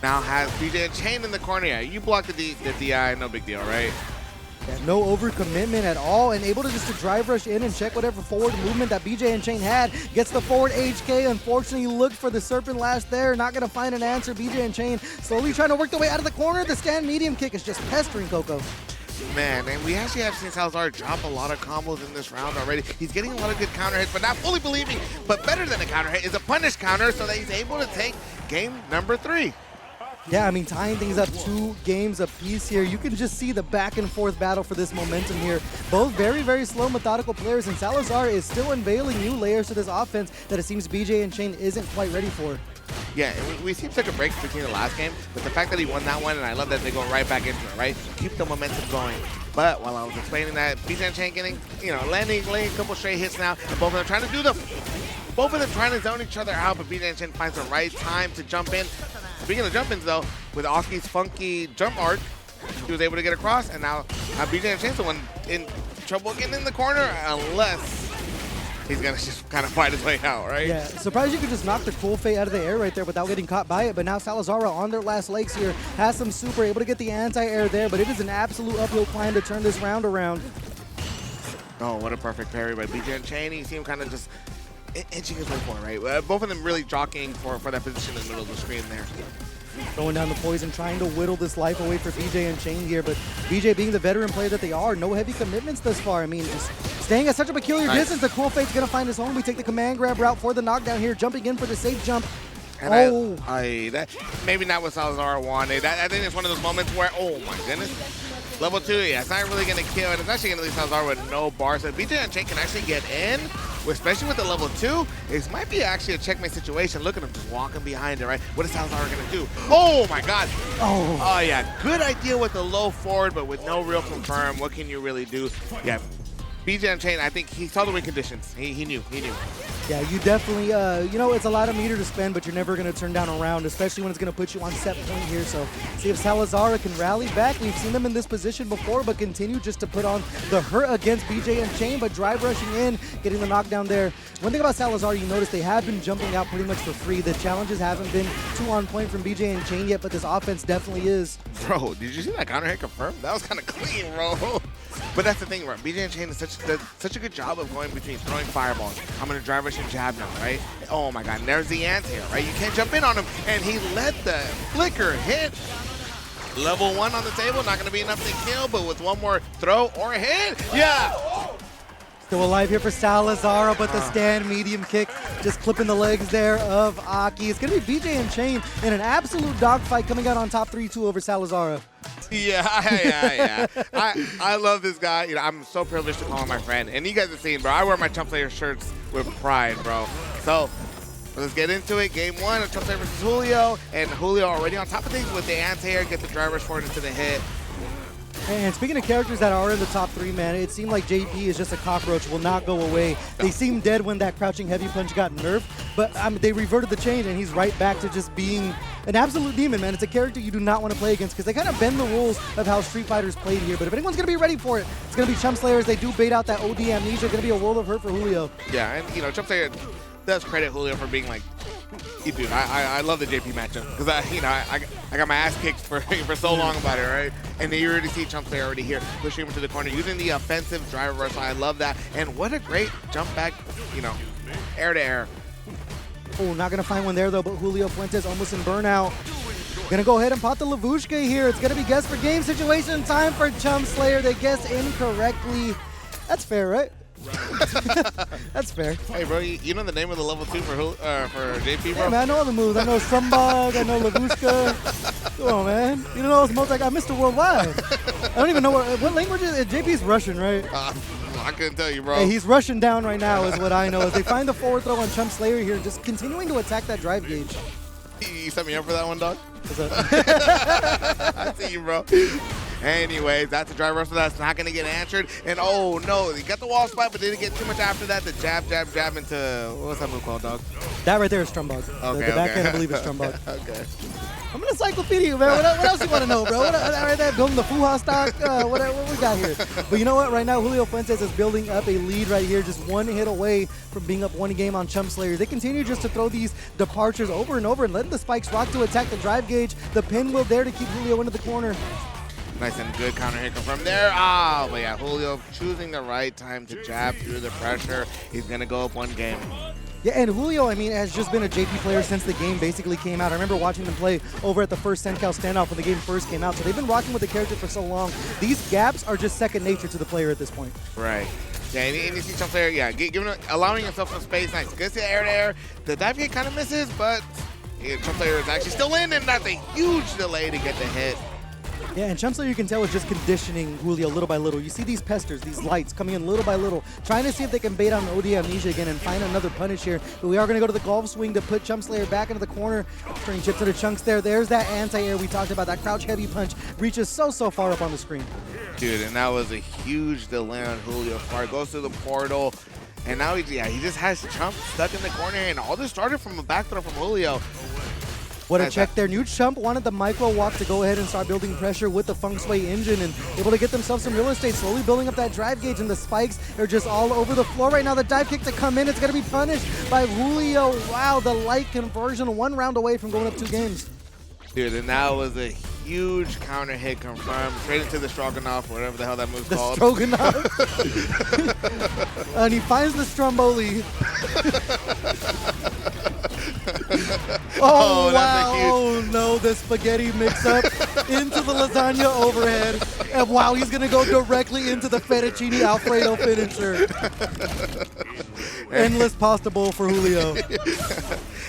Now has bjUNCHAINED in the corner. Yeah, you block the DI, no big deal, right?
Yeah, no overcommitment at all, and able to just to drive rush in and check whatever forward movement that bjUNCHAINED had. Gets the forward HK. Unfortunately, looked for the Serpent Lash there. Not going to find an answer. bjUNCHAINED slowly trying to work their way out of the corner. The stand medium kick is just pestering Coco.
Man, and we actually have seen Salazara drop a lot of combos in this round already. He's getting a lot of good counter hits, but not fully believing. But better than a counter hit is a punish counter so that he's able to take game number 3.
Yeah, I mean, tying things up 2 games apiece here. You can just see the back and forth battle for this momentum here. Both very, very slow, methodical players, and Salazara is still unveiling new layers to this offense that it seems bjUNCHAINED isn't quite ready for.
Yeah, and we seem to take a break between the last game, but the fact that he won that one, and I love that they go right back into it, right? Keep the momentum going. But while I was explaining that, bjUNCHAINED getting, landing a couple straight hits now, and both of them trying to do both of them trying to zone each other out, but bjUNCHAINED finds the right time to jump in. Speaking of jump-ins, though, with Aki's funky jump arc, he was able to get across, and now bjUNCHAINED's the one in trouble getting in the corner, unless he's going to just kind of fight his way out, right?
Yeah, surprised you could just knock the Cool Fate out of the air right there without getting caught by it, but now Salazara on their last legs here has some super, able to get the anti-air there, but it is an absolute uphill climb to turn this round around.
Oh, what a perfect parry by bjUNCHAINED. You see him kind of just inching his way forward, right? Both of them really jockeying for that position in the middle of the screen there.
Throwing down the poison, trying to whittle this life away for bjUNCHAINED here, but BJ being the veteran player that they are, no heavy commitments thus far. I mean, just staying at such a peculiar distance, the Cool Fate's going to find his home. We take the command grab route for the knockdown here, jumping in for the safe jump.
And that, maybe not what Salazara wanted. I think it's one of those moments where, oh my goodness. Level 2, yeah, it's not really going to kill, and it's actually going to leave Salazara with no bar. So if bjUNCHAINED can actually get in, especially with the level 2, it might be actually a checkmate situation. Look at him just walking behind it, right? What is Salazara going to do? Oh my god! Oh yeah, good idea with the low forward, but with no real confirm. What can you really do? Yeah, bjUNCHAINED, I think he saw the win conditions. He knew.
Yeah, you definitely, it's a lot of meter to spend, but you're never going to turn down a round, especially when it's going to put you on set point here. So see if Salazara can rally back. We've seen them in this position before, but continue just to put on the hurt against bjUNCHAINED, but drive rushing in, getting the knockdown there. One thing about Salazara, you notice they have been jumping out pretty much for free. The challenges haven't been too on point from bjUNCHAINED yet, but this offense definitely is.
Bro, did you see that counter hit confirmed? That was kind of clean, bro. But that's the thing, right? bjUNCHAINED does such a good job of going between throwing fireballs. I'm going to drive rush and jab now, right? Oh my god, and there's the anti-air, right? You can't jump in on him, and he let the flicker hit. Level 1 on the table, not going to be enough to kill, but with one more throw or hit, yeah!
Still alive here for Salazara, but the stand medium kick just clipping the legs there of Aki. It's going to be bjUNCHAINED in an absolute dogfight coming out on top 3-2 over Salazara.
Yeah. I love this guy. I'm so privileged to call him my friend. And you guys have seen, bro, I wear my chumpslayer shirts with pride, bro. So let's get into it. Game 1 of chumpslayer versus Julio. And Julio already on top of things with the anti-air, get the driver's forward into the hit.
And speaking of characters that are in the top 3, man, it seemed like JP is just a cockroach, will not go away. They seemed dead when that crouching heavy punch got nerfed, but they reverted the change, and he's right back to just being an absolute demon, man. It's a character you do not want to play against because they kind of bend the rules of how Street Fighter's played here. But if anyone's going to be ready for it, it's going to be Chumpslayers. They do bait out that OD amnesia. Going to be a world of hurt for Julio.
Yeah, and Chumpslayer does credit Julio for being like, dude, I love the JP matchup because I got my ass kicked for so long about it, right? And you already see Chumpslayer already here pushing him to the corner using the offensive driver reversal. I love that, and what a great jump back, air to air.
Oh, not going to find one there though, but Julio Fuentes almost in burnout. Gonna go ahead and pop the Lavushka here. It's gonna be guess for game situation time for Chumpslayer. They guess incorrectly. That's fair, right? That's fair.
Hey, bro, you know the name of the level 2 for JP, bro?
Yeah, man, I know all the moves. I know Strumbog, I know Lavushka. Come on, man. You know those moves like I Mr. Worldwide. I don't even know what language is it. JP's Russian, right?
I couldn't tell you, bro.
Hey, he's Russian down right now is what I know. As they find the forward throw on Chumpslayer here, just continuing to attack that drive gauge.
You set me up for that one, dog? I see you, bro. Anyways, that's a drive reversal that's not going to get answered. And oh no, he got the wall spot, but didn't get too much after that. The jab into, what's that move called, dog?
That right there is Strumbog.
Okay,
the backhand, I believe, is Strumbog.
Okay.
I'm an encyclopedia, man. What else you want to know, bro? Right there, building the Fuha stock. What we got here? But you know what? Right now, Julio Fuentes is building up a lead right here, just one hit away from being up one game on Chumpslayers. They continue just to throw these departures over and over and letting the spikes rock to attack the drive gauge. The pinwheel there to keep Julio into the corner.
Nice and good counter hit from there. But yeah, Julio choosing the right time to jab through the pressure. He's going to go up one game.
Yeah, and Julio, I mean, has just been a JP player since the game basically came out. I remember watching them play over at the first Sencal standoff when the game first came out. So they've been rocking with the character for so long. These gaps are just second nature to the player at this point.
Right. Yeah, and you see chumpslayer, yeah, allowing himself some space. Nice. Good to air to air. The dive kick kind of misses, but chumpslayer is actually still in, and that's a huge delay to get the hit.
Yeah, and chumpslayer, you can tell, is just conditioning Julio little by little. You see these pesters, these lights coming in little by little, trying to see if they can bait on OD Amnesia again and find another punish here. But we are going to go to the golf swing to put chumpslayer back into the corner. Turning chips into chunks there. There's that anti-air we talked about. That crouch heavy punch reaches so far up on the screen.
Dude, and that was a huge delay on Julio. Far goes through the portal, and now he just has Chump stuck in the corner, and all this started from a back throw from Julio.
What a check there. New Chump wanted the micro walk to go ahead and start building pressure with the Feng Shui engine and able to get themselves some real estate, slowly building up that drive gauge, and the spikes are just all over the floor right now. The dive kick to come in, it's going to be punished by Julio. Wow, the light conversion, 1 round away from going up 2 games.
Dude, and that was a huge counter hit confirmed, straight into the Stroganoff, whatever the hell that move's called.
The Stroganoff. And he finds the Stromboli. Oh, wow. Oh, no, the spaghetti mix-up into the lasagna overhead. And wow, he's going to go directly into the fettuccine Alfredo finisher. Endless pasta bowl for Julio.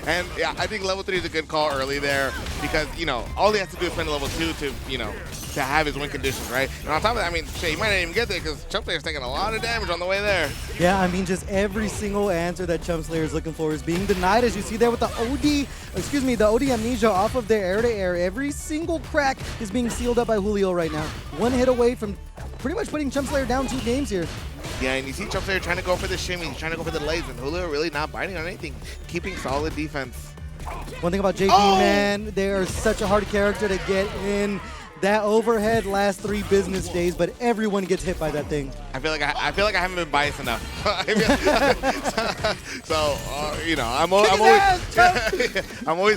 And yeah, I think level 3 is a good call early there because, you know, all he has to do is spend level 2 to, you know, to have his win conditions, right? And on top of that, I mean, shit, he might not even get there because Chumpslayer's taking a lot of damage on the way there.
Yeah, I mean, just every single answer that Chumpslayer is looking for is being denied, as you see there with the the OD Amnesia off of their air-to-air. Every single crack is being sealed up by Julio right now. 1 hit away from pretty much putting Chumpslayer down 2 games here.
Yeah, and you see Chumpslayer trying to go for the shimmy, he's trying to go for the legs, and Julio really not biting on anything, keeping solid defense.
One thing about JP, man, they are such a hard character to get in. That overhead lasts 3 business days, but everyone gets hit by that thing.
I feel like I haven't been biased enough. So you know, I'm always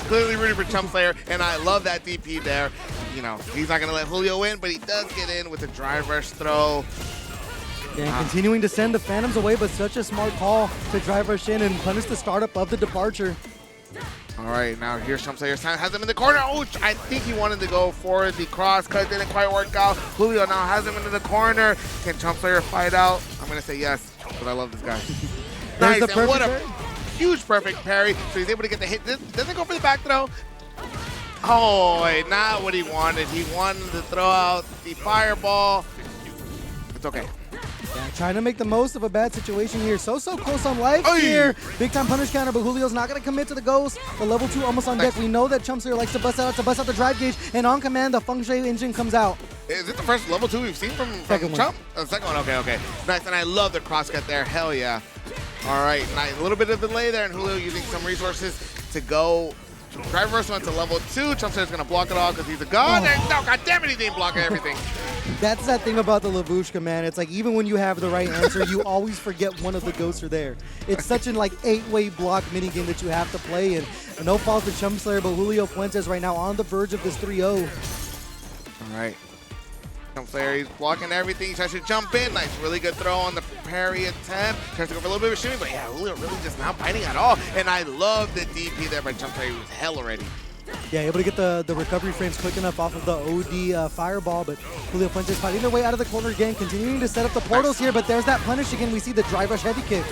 clearly rooting for Chumpslayer, and I love that DP there. You know, he's not gonna let Julio win, but he does get in with a drive rush throw.
Yeah, and continuing to send the Phantoms away, but such a smart call to drive rush in and punish the startup of the departure.
All right, now here's Chumpslayer. Has him in the corner. Oh, I think he wanted to go for the cross cut. Didn't quite work out. Julio now has him into the corner. Can Chumpslayer fight out? I'm going to say yes, because I love this guy. Nice, and what a huge perfect parry. So he's able to get the hit. Doesn't go for the back throw. Oh, wait, not what he wanted. He wanted to throw out the fireball. It's okay.
Yeah, trying to make the most of a bad situation here. So close on life here. Big time punish counter, but Julio's not going to commit to the ghost. The level 2 almost on deck. We know that Chumpslayer likes to bust out the drive gauge, and on command, the Feng Shui engine comes out.
Is it the first level 2 we've seen from Chump? Oh, the second one, okay. Nice, and I love the cross cut there. Hell yeah. All right, nice. A little bit of delay there, and Julio using some resources to go. Drive reversal into level 2. Chumpslayer's going to block it all because he's a god. Oh. No, god damn it, he didn't block everything.
That's that thing about the Lavushka, man. It's like even when you have the right answer, you always forget one of the ghosts are there. It's such an like 8-way block minigame that you have to play, and no fault to Chumpslayer, but Julio Fuentes right now on the verge of this 3-0.
All right. Chumpslayer, he's blocking everything. He tries to jump in. Nice, really good throw on the parry attempt. Tries to go for a little bit of a shimmy, but yeah, Julio really just not biting at all. And I love the DP there by Chumpslayer. He was hell already.
Yeah, able to get the recovery frames quick enough off of the OD fireball, but Julio Fuentes fighting their way out of the corner again, continuing to set up the portals here, but there's that punish again. We see the drive rush heavy kick.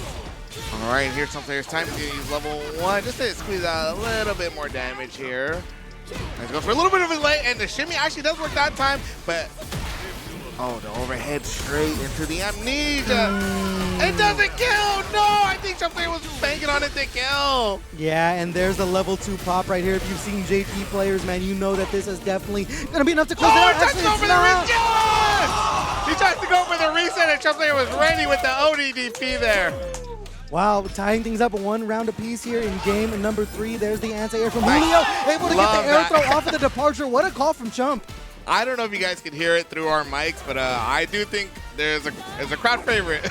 All right, here's Chumpslayer's time to use level 1, just to squeeze out a little bit more damage here. Let's go for a little bit of a delay, and the shimmy actually does work that time, but oh, the overhead straight into the Amnesia. It doesn't kill! No! I think Chumpslayer was banking on it to kill.
Yeah, and there's the level 2 pop right here. If you've seen JP players, man, you know that this is definitely going to be enough to close it out.
He tries to go for the reset! Yes! He tries to go for the reset, and Chumpslayer was ready with the ODDP there.
Wow, tying things up 1 round apiece here in game number 3. There's the anti-air from Julio. Able to get the air throw off of the departure. What a call from Chump.
I don't know if you guys can hear it through our mics, but I do think there's a crowd favorite.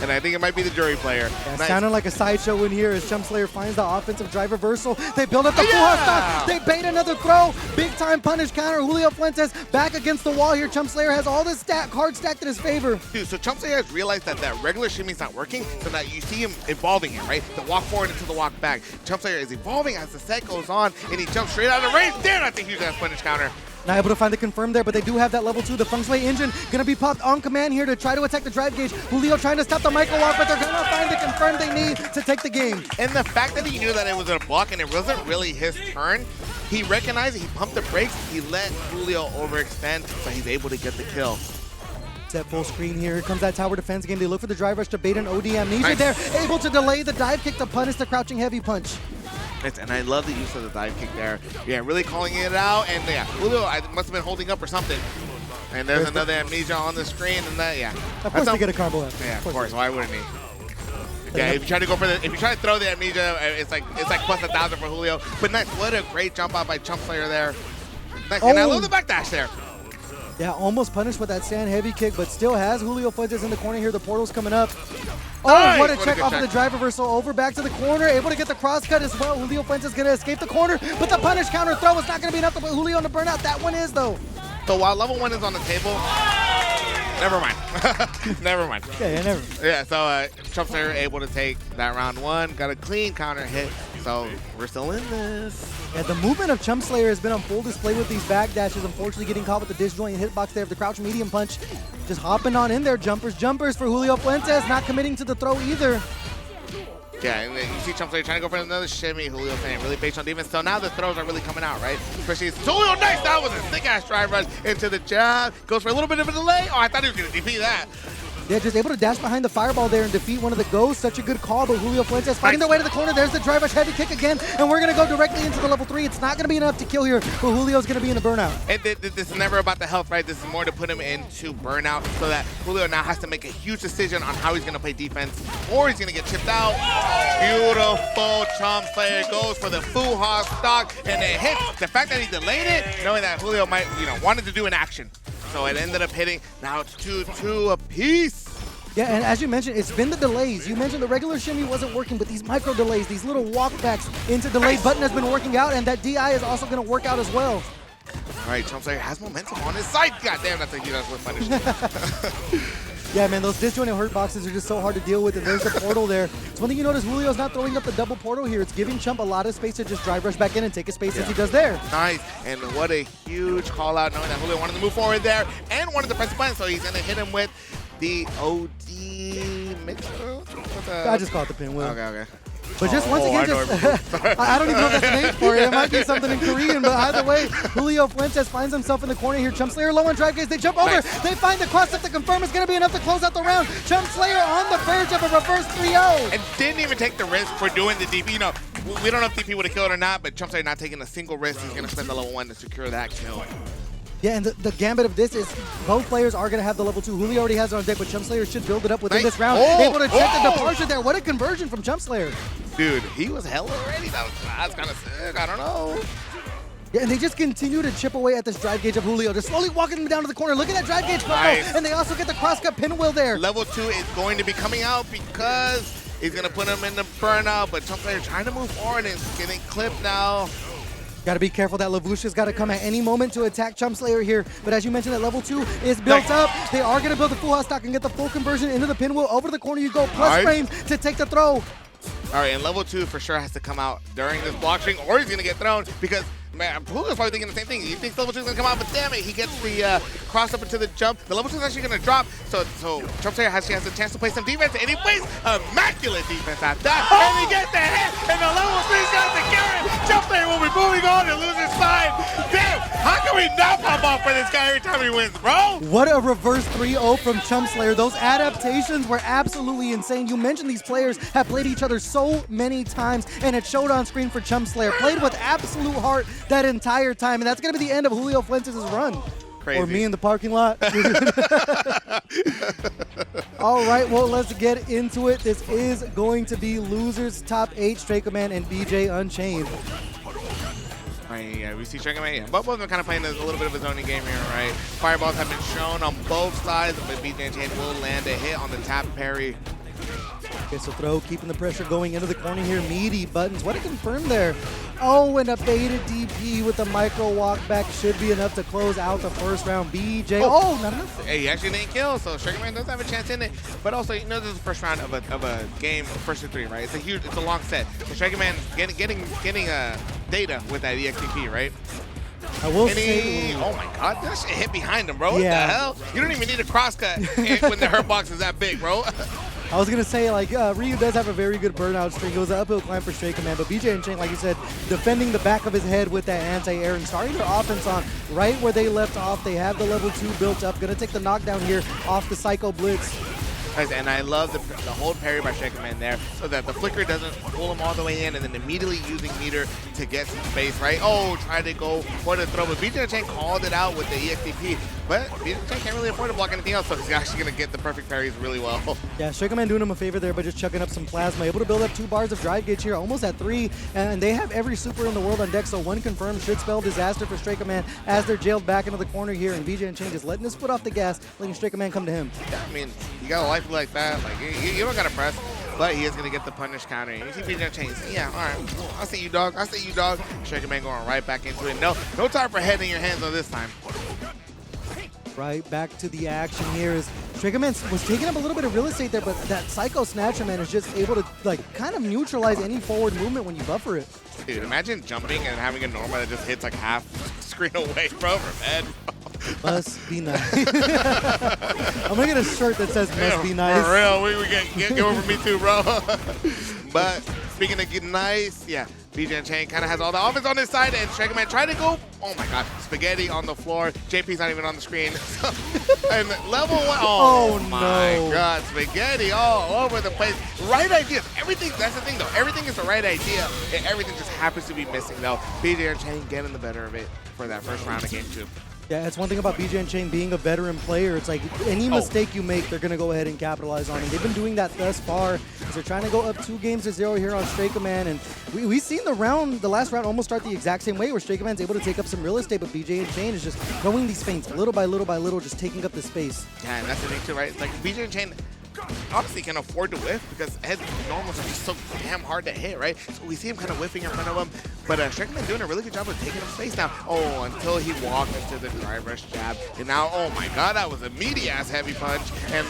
and I think it might be the jury player.
Yeah,
Nice.
sounding like a sideshow in here as chumpslayer finds the offensive drive reversal. They build up the full house stock. They bait another throw. Big time punish counter. Julio Fuentes back against the wall here. chumpslayer has all this cards stacked in his favor.
Dude, so chumpslayer has realized that that regular shimmy's not working, so that you see him evolving it, right? The walk forward into the walk back. chumpslayer is evolving as the set goes on, and he jumps straight out of range. Damn, that's a huge ass punish counter.
Not able to find the confirm there, but they do have that level 2. The Feng Shui engine going to be popped on command here to try to attack the drive gauge. Julio trying to stop the micro walk, but they're going to find the confirm they need to take the game.
And the fact that he knew that it was a block and it wasn't really his turn, he recognized it, he pumped the brakes, he let Julio overextend, so he's able to get the kill.
Set full screen here. Here comes that tower defense game. They look for the drive rush to bait an OD amnesia
Nice.
there. Able to delay the dive kick to punish the crouching heavy punch.
And I love the use of the dive kick there. Yeah, really calling it out. And yeah, Julio must have been holding up or something. And there's another amnesia on the screen, and that, yeah.
Of course they get a combo out.
Yeah, of course. Why wouldn't he? Yeah, if you try to go for if you try to throw the amnesia, it's like plus 1,000 for Julio. But nice, what a great jump out by chumpslayer there. Nice, and I love the backdash there.
Yeah, almost punished with that sand heavy kick, but still has Julio Fuentes in the corner here. The portal's coming up. Oh,
Nice.
what a
What a
check
good
off
check.
of the drive reversal. Over back to the corner. Able to get the cross cut as well. Julio Fuentes going to escape the corner, but the punish counter throw is not going to be enough to put Julio on the burnout. That one is, though.
So while level 1 is on the table, never mind. Never mind.
Yeah, never.
Yeah, so chumpslayer able to take that round 1. Got a clean counter hit. So we're still in this.
Yeah, the movement of chumpslayer has been on full display with these back dashes. Unfortunately, getting caught with the disjoint hitbox there of the crouch medium punch. Just hopping on in there. Jumpers for Julio Fuentes. Not committing to the throw either.
Yeah, and then you see chumpslayer trying to go for another shimmy. Julio staying really patient on defense. So now the throws are really coming out, right? Especially Julio, nice. That was a thick-ass drive rush into the jab. Goes for a little bit of a delay. Oh, I thought he was going to defeat that.
Yeah, just able to dash behind the fireball there and defeat one of the ghosts. Such a good call, but Julio Fuentes fighting their way to the corner. There's the drive rush heavy kick again, and we're going to go directly into the level 3. It's not going to be enough to kill here, but Julio's going to be in a burnout.
And this is never about the health, right? This is more to put him into burnout so that Julio now has to make a huge decision on how he's going to play defense, or he's going to get chipped out. Beautiful chumpslayer goes for the Fuha stock, and it hits. The fact that he delayed it, knowing that Julio might, wanted to do an action. So it ended up hitting. Now it's 2-2 apiece.
Yeah, and as you mentioned, it's been the delays. You mentioned the regular shimmy wasn't working, but these micro delays, these little walkbacks into delayed button has been working out, and that DI is also going to work out as well.
All right, chumpslayer has momentum on his side. God damn, that's a huge ass whip punish.
Yeah, man, those disjointed hurt boxes are just so hard to deal with, and there's the portal there. It's one thing you notice, Julio's not throwing up the double portal here. It's giving Chump a lot of space to just drive rush back in and take a space as he does there.
Nice, and what a huge call out, knowing that Julio wanted to move forward there and wanted to press the button, so he's going to hit him with the OD mixer.
I just call it the pinwheel.
Okay.
But just once again, I don't even know if that's a name for it. It might be something in Korean, but either way, Julio Fuentes finds himself in the corner here. chumpslayer low on drive gaze. They jump over.
Nice.
They find the cross up. The confirm is going to be enough to close out the round. chumpslayer on the verge of a reverse 3-0.
And didn't even take the risk for doing the DP. We don't know if DP would have killed or not, but chumpslayer not taking a single risk. He's going to spend the level 1 to secure that kill.
Yeah, and the gambit of this is both players are going to have the level 2. Julio already has it on deck, but chumpslayer should build it up within this round. Able to check the departure there. What a conversion from chumpslayer.
Dude, he was hella ready. That's kind of sick. I don't know.
Yeah, and they just continue to chip away at this drive gauge of Julio. Just slowly walking him down to the corner. Look at that drive gauge combo.
Nice.
And they also get the cross-cut pinwheel there.
Level 2 is going to be coming out because he's going to put him in the burnout, but chumpslayer trying to move forward and getting clipped now.
Got to be careful that Lavusha's got to come at any moment to attack chumpslayer here. But as you mentioned, that level 2 is built up. They are going to build the full house stock and get the full conversion into the pinwheel. Over to the corner you go. Plus frames to take the throw.
All right, and level 2 for sure has to come out during this block string, or he's going to get thrown because, man, Julio's probably thinking the same thing. He thinks level 2 is going to come out, but damn it, he gets the cross up into the jump. The level 2 is actually going to drop, so chumpslayer has a chance to play some defense, and he plays immaculate defense at that, and he gets the hit, and the level 3's got to secure it. chumpslayer will be moving on to loser's side. Damn, how can we not pop off for this guy every time he wins, bro?
What a reverse 3-0 from chumpslayer. Those adaptations were absolutely insane. You mentioned these players have played each other so many times, and it showed on screen for chumpslayer. Played with absolute heart that entire time, and that's going to be the end of Julio Fuentes' run.
Crazy.
Or me in the parking lot. All right, well, let's get into it. This is going to be losers top 8, Strakaman and bjUNCHAINED.
Yeah, we see Strakaman. Yeah, both of them kind of playing a little bit of a zoning game here, right? Fireballs have been shown on both sides, but bjUNCHAINED will land a hit on the tap parry.
Okay, so throw, keeping the pressure going into the corner here. Meaty buttons. What a confirm there. Oh, and a baited DP with the micro walk back should be enough to close out the first round. BJ. Oh, not enough.
Hey, he actually didn't kill, so Strakaman does have a chance in it. But also, you know, this is the first round of a game, first to 3, right? It's a long set. So Strakaman getting data with that EXP, right?
I will say,
oh my god, that shit hit behind him, bro. What
Yeah.
the hell? You don't even need a crosscut when the hurt box is that big, bro.
I was going to say, like, Ryu does have a very good burnout string. It was an uphill climb for Strakaman, but bjUNCHAINED, like you said, defending the back of his head with that anti-air and starting their offense on right where they left off. They have the level 2 built up. Going to take the knockdown here off the Psycho Blitz.
And I love the hold parry by Strakaman there so that the flicker doesn't pull him all the way in and then immediately using meter to get some space, right? Oh, try to go for the throw, but bjUNCHAINED called it out with the EXTP. But bjUNCHAINED can't really afford to block anything else, so he's actually going to get the perfect parries really well.
Yeah, Strakaman doing him a favor there by just chucking up some plasma. Able to build up 2 bars of drive gauge here, almost at 3. And they have every super in the world on deck, so 1 confirmed should spell disaster for Strakaman as they're jailed back into the corner here. And bjUNCHAINED is letting his foot off the gas, letting Strakaman come to him.
Yeah, I mean, you got a life like that, like you don't got to press. But he is going to get the punish counter. You see bjUNCHAINED. Yeah, all right. I see you, dog. I see you, dog. Strakaman going right back into it. No time for head in your hands on this time.
Right, back to the action here is Strakaman was taking up a little bit of real estate there, but that Psycho Snatcher, man, is just able to, like, kind of neutralize any forward movement when you buffer it.
Dude, imagine jumping and having a normal that just hits like half screen away, bro, from head.
Must be nice. I'm going to get a shirt that says must be nice.
For real, we get over me too, bro. But speaking of getting nice, yeah, bjUNCHAINED kind of has all the offense on his side, and Strakaman tried to go, oh my god, spaghetti on the floor. JP's not even on the screen. And level 1, oh my god, spaghetti all over the place. Right ideas, everything, that's the thing though, everything is the right idea, and everything just happens to be missing though. bjUNCHAINed getting the better of it for that first round of game 2.
Yeah, it's one thing about bjUNCHAINed being a veteran player. It's like any mistake you make, they're going to go ahead and capitalize on it. They've been doing that thus far. So they're trying to go up 2 games to 0 here on Strakaman. And we've seen the last round almost start the exact same way where Strakaman's able to take up some real estate, but bjUNCHAINed is just throwing these feints little by little by little, just taking up the space.
Yeah, and that's the thing too, right? Like bjUNCHAINed obviously can afford to whiff because head normals are just so damn hard to hit, right? So we see him kind of whiffing in front of him, but Strakaman doing a really good job of taking up space now. Oh, until he walked into the drive rush jab, and now, oh my god, that was a meaty-ass heavy punch, and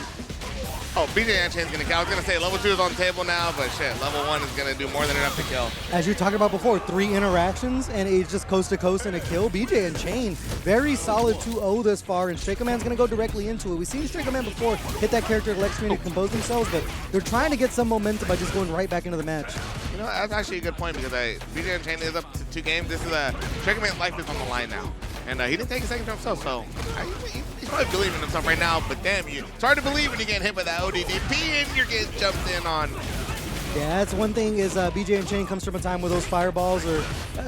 oh, bjUNCHAINed's gonna kill. I was gonna say level 2 is on the table now, but shit, level 1 is gonna do more than enough to kill.
As you were talking about before, 3 interactions, and it's just coast to coast and a kill. bjUNCHAINed, very solid 2-0 thus far, and Strakaman's gonna go directly into it. We've seen Strakaman before hit that character left screen to compose themselves, but they're trying to get some momentum by just going right back into the match.
You know, that's actually a good point because bjUNCHAINed is up to 2 games. This is Strakaman's life is on the line now. And he didn't take a second to himself, so he's probably believing in himself right now, but damn, it's hard to believe when you get hit by that ODDP and you're getting jumped in on.
Yeah, that's one thing is bjUNCHAINed comes from a time where those fireballs are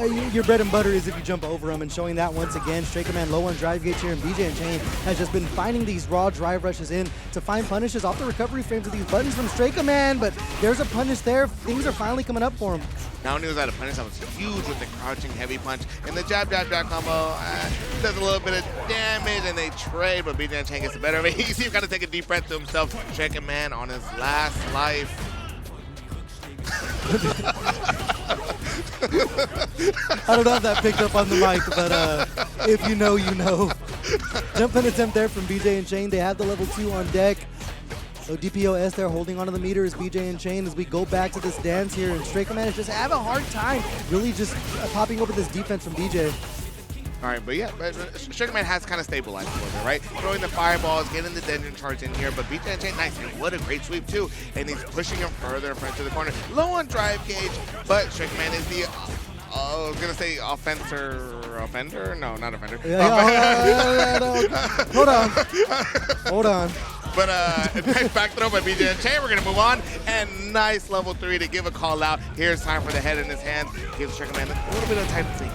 your bread and butter is if you jump over them, and showing that once again. Strakaman low on drive gauge here, and bjUNCHAINed has just been finding these raw drive rushes in to find punishes off the recovery frames of these buttons from Strakaman, but there's a punish there. Things are finally coming up for him.
Now when he was at a punish that was huge with the crouching heavy punch, and the jab combo does a little bit of damage, and they trade, but bjUNCHAINed gets the better of it. You see him kind of take a deep breath to himself. Strakaman on his last life.
I don't know if that picked up on the mic, but if you know, you know. Jumping attempt there from bjUNCHAINed. They have the level 2 on deck. So DPOS there holding onto the meter is bjUNCHAINed as we go back to this dance here, and Strakaman is just having a hard time really just popping over this defense from BJ.
All right, but yeah, Strakaman has kind of stabilized a little bit, right? Throwing the fireballs, getting the dungeon charge in here, but bjUNCHAINed, nice, and what a great sweep too, and he's pushing him further in front to the corner. Low on drive gauge, but Strakaman is the, I was gonna say offender? No, not offender.
Hold on.
But nice back throw by bjUNCHAINed. We're gonna move on, and nice level 3 to give a call out. Here's time for the head in his hand. Gives Strakaman a little bit of time to think.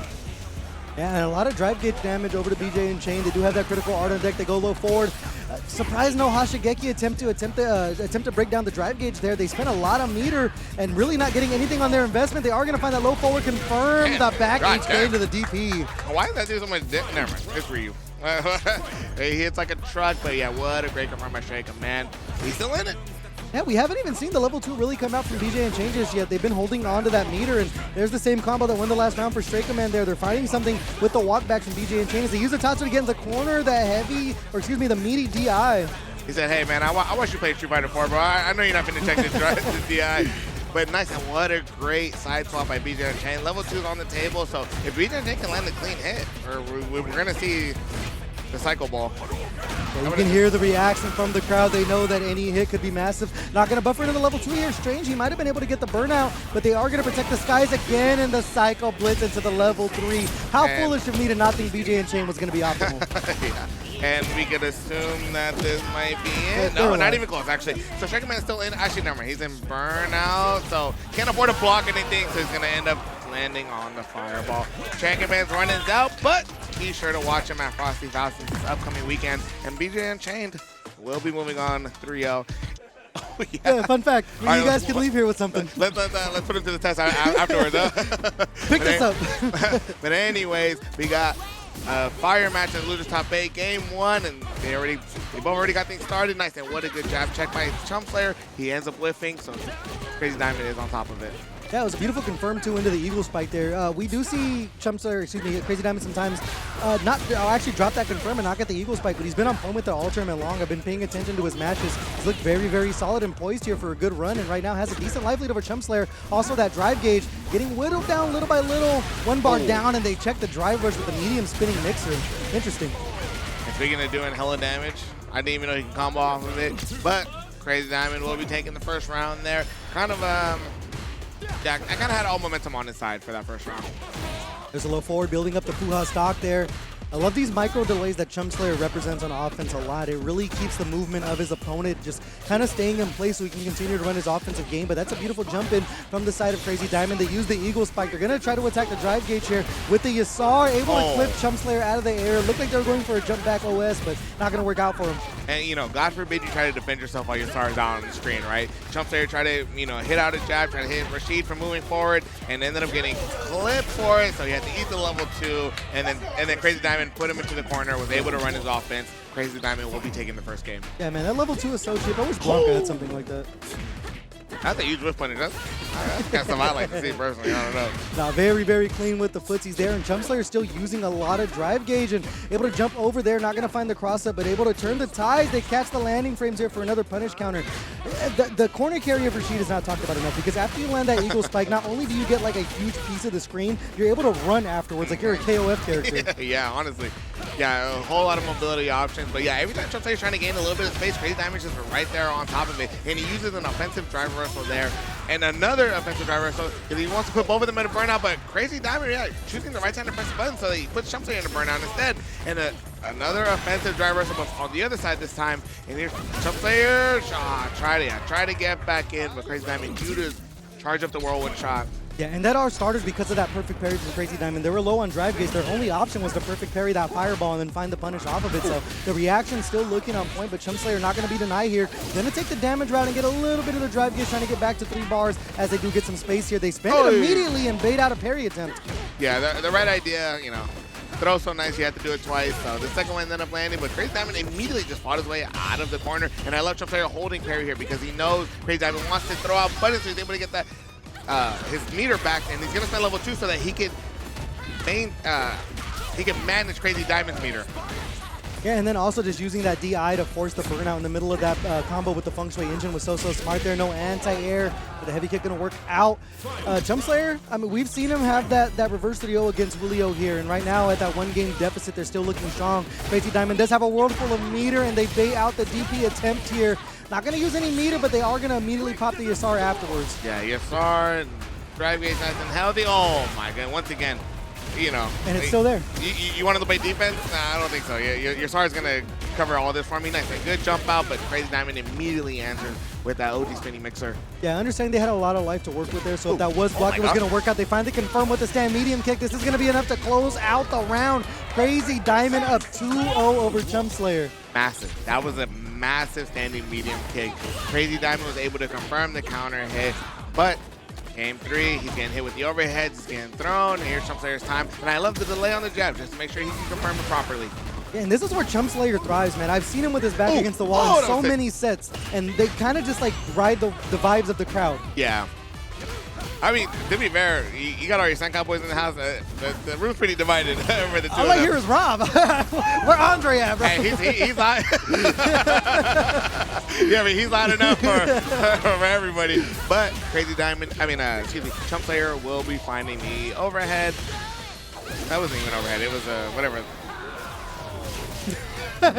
Yeah, and a lot of drive gauge damage over to bjUNCHAINed. They do have that critical art on deck. They go low forward. Surprised no Hashigeki attempt to break down the drive gauge there. They spent a lot of meter and really not getting anything on their investment. They are going to find that low forward confirmed. The back H going to the DP.
Why did that do so much dip? Never mind. It's for you. He hits like a truck, but yeah, what a great confirm by Strakaman. He's still in it.
Yeah, we haven't even seen the level 2 really come out from bjUNCHAINED just yet. They've been holding on to that meter, and there's the same combo that won the last round for Strakaman there. They're finding something with the walkbacks from bjUNCHAINED as they use the Tatsu to get in the corner, the meaty DI.
He said, hey, man, I watched you play Street Fighter 4, bro. I know you're not going to check this DI. But nice, and what a great side swap by bjUNCHAINED. Level 2 is on the table, so if bjUNCHAINED can land a clean hit, we're going to see the cycle ball.
Yeah, you can hear the reaction from the crowd. They know that any hit could be massive. Not going to buffer into the level 2 here. Strange, he might have been able to get the burnout, but they are going to protect the skies again, and the cycle blitz into the level 3. How foolish of me to not think bjUNCHAINED was going to be optimal.
Yeah. And we could assume that this might be it. No, not even close, actually. So Strakaman is still in. Actually, never mind. He's in burnout, so can't afford to block anything, so he's going to end up landing on the fireball. Strakaman's running out, but be sure to watch him at Frosty Falcons this upcoming weekend. And bjUNCHAINED will be moving on 3-0. Oh,
yeah, fun fact. You guys can leave here with something.
Let's put him to the test afterwards.
Pick this up.
But anyways, we got a fire match in Losers Top 8, Game 1, and they both already got things started. Nice, and what a good jab check by chumpslayer. He ends up whiffing, so Crazy Diamond is on top of it.
Yeah, it was a beautiful confirm 2 into the Eagle Spike there. We do see Crazy Diamond sometimes actually drop that confirm and not get the Eagle Spike, but he's been on point with it all tournament long. I've been paying attention to his matches. He's looked very, very solid and poised here for a good run, and right now has a decent life lead over chumpslayer. Also that drive gauge getting whittled down little by little, 1 bar down, and they check the drive rush with the medium spinning mixer. Interesting.
And speaking of doing hella damage, I didn't even know he can combo off of it, but Crazy Diamond will be taking the first round there. Yeah, I kind of had all momentum on his side for that first round.
There's a low forward building up the Puha stock there. I love these micro delays that chumpslayer represents on offense a lot. It really keeps the movement of his opponent just kind of staying in place so he can continue to run his offensive game. But that's a beautiful jump in from the side of Crazy Diamond. They use the Eagle Spike. They're going to try to attack the drive gauge here with the Yasar, able to clip chumpslayer out of the air. Looked like they were going for a jump back OS, but not going to work out for him.
And, you know, God forbid you try to defend yourself while Yasar is out on the screen, right? chumpslayer tried to, hit out a jab, try to hit Rashid from moving forward, and ended up getting clipped for it. So he had to eat the level 2, and then Crazy Diamond put him into the corner, was able to run his offense. Crazy Diamond will be taking the first game.
Yeah, man, that level 2 is so cheap. I wish Blanca had something like that.
That's a huge whiff punch. That's kind of something I like to see personally. I don't know.
Nah, very, very clean with the footsies there. And chumpslayer still using a lot of drive gauge and able to jump over there. Not going to find the cross up, but able to turn the tide. They catch the landing frames here for another punish counter. The corner carry of Rashid is not talked about enough because after you land that Eagle Spike, not only do you get like a huge piece of the screen, you're able to run afterwards like you're a KOF character.
Yeah, honestly. Yeah, a whole lot of mobility options. But yeah, every time chumpslayer is trying to gain a little bit of space, Crazy Diamond is just right there on top of it. And he uses an offensive drive reversal there. And another offensive drive reversal because he wants to put both of them in a burnout. But Crazy Diamond, yeah, choosing the right time to press the button so that he puts chumpslayer in a burnout instead. And another offensive drive reversal on the other side this time. And here's chumpslayer. Try to get back in. But Crazy Diamond, you to charge up the whirlwind shot.
Yeah, and that all started because of that perfect parry from Crazy Diamond. They were low on drive gauge. Their only option was to perfect parry that fireball and then find the punish off of it. So the reaction still looking on point, but chumpslayer not going to be denied here. Going to take the damage route and get a little bit of the drive gauge, trying to get back to 3 bars as they do get some space here. They spend it immediately and bait out a parry attempt.
Yeah, the right idea, throw so nice, you had to do it twice. So the second one ended up landing, but Crazy Diamond immediately just fought his way out of the corner. And I love chumpslayer holding parry here because he knows Crazy Diamond wants to throw out buttons, so he's able to get that his meter back, and he's gonna spend level 2 so that he can manage Crazy Diamond's meter.
Yeah, and then also just using that DI to force the burnout in the middle of that combo with the Feng Shui engine was so smart there. No anti-air, but the heavy kick gonna work out. chumpslayer, I mean, we've seen him have that reverse 3-0 against Julio here, and right now at that 1-game deficit, they're still looking strong. Crazy Diamond does have a world full of meter, and they bait out the DP attempt here. Not going to use any meter, but they are going to immediately pop the Yasar afterwards.
Yeah, Yasar and drive gauge nice and healthy. Oh my god, once again,
And it's still there.
You want to play defense? Nah, I don't think so. Yasar is going to cover all this for me. Nice and good jump out, but Crazy Diamond immediately answers with that OG spinning mixer.
Yeah, I understand they had a lot of life to work with there, so if that was blocked, it was going to work out. They finally confirmed with the stand medium kick. This is going to be enough to close out the round. Crazy Diamond up 2-0 over chumpslayer.
Massive. That was a massive standing medium kick. Crazy Diamond was able to confirm the counter hit, but game 3, he's getting hit with the overheads, he's getting thrown, and here's chumslayer's time. And I love the delay on the jab, just to make sure he can confirm it properly.
And this is where chumpslayer thrives, man. I've seen him with his back against the wall in so many sets, and they kind of just like ride the vibes of the crowd.
Yeah. I mean, to be fair, you got all your Senkai boys in the house. The room's pretty divided over the two
All I hear is Rob. Where Andre at, bro?
Hey, he's loud. Yeah, I mean, he's loud enough for everybody. But Crazy Diamond, chumpslayer will be finding the overhead. That wasn't even overhead. It was whatever.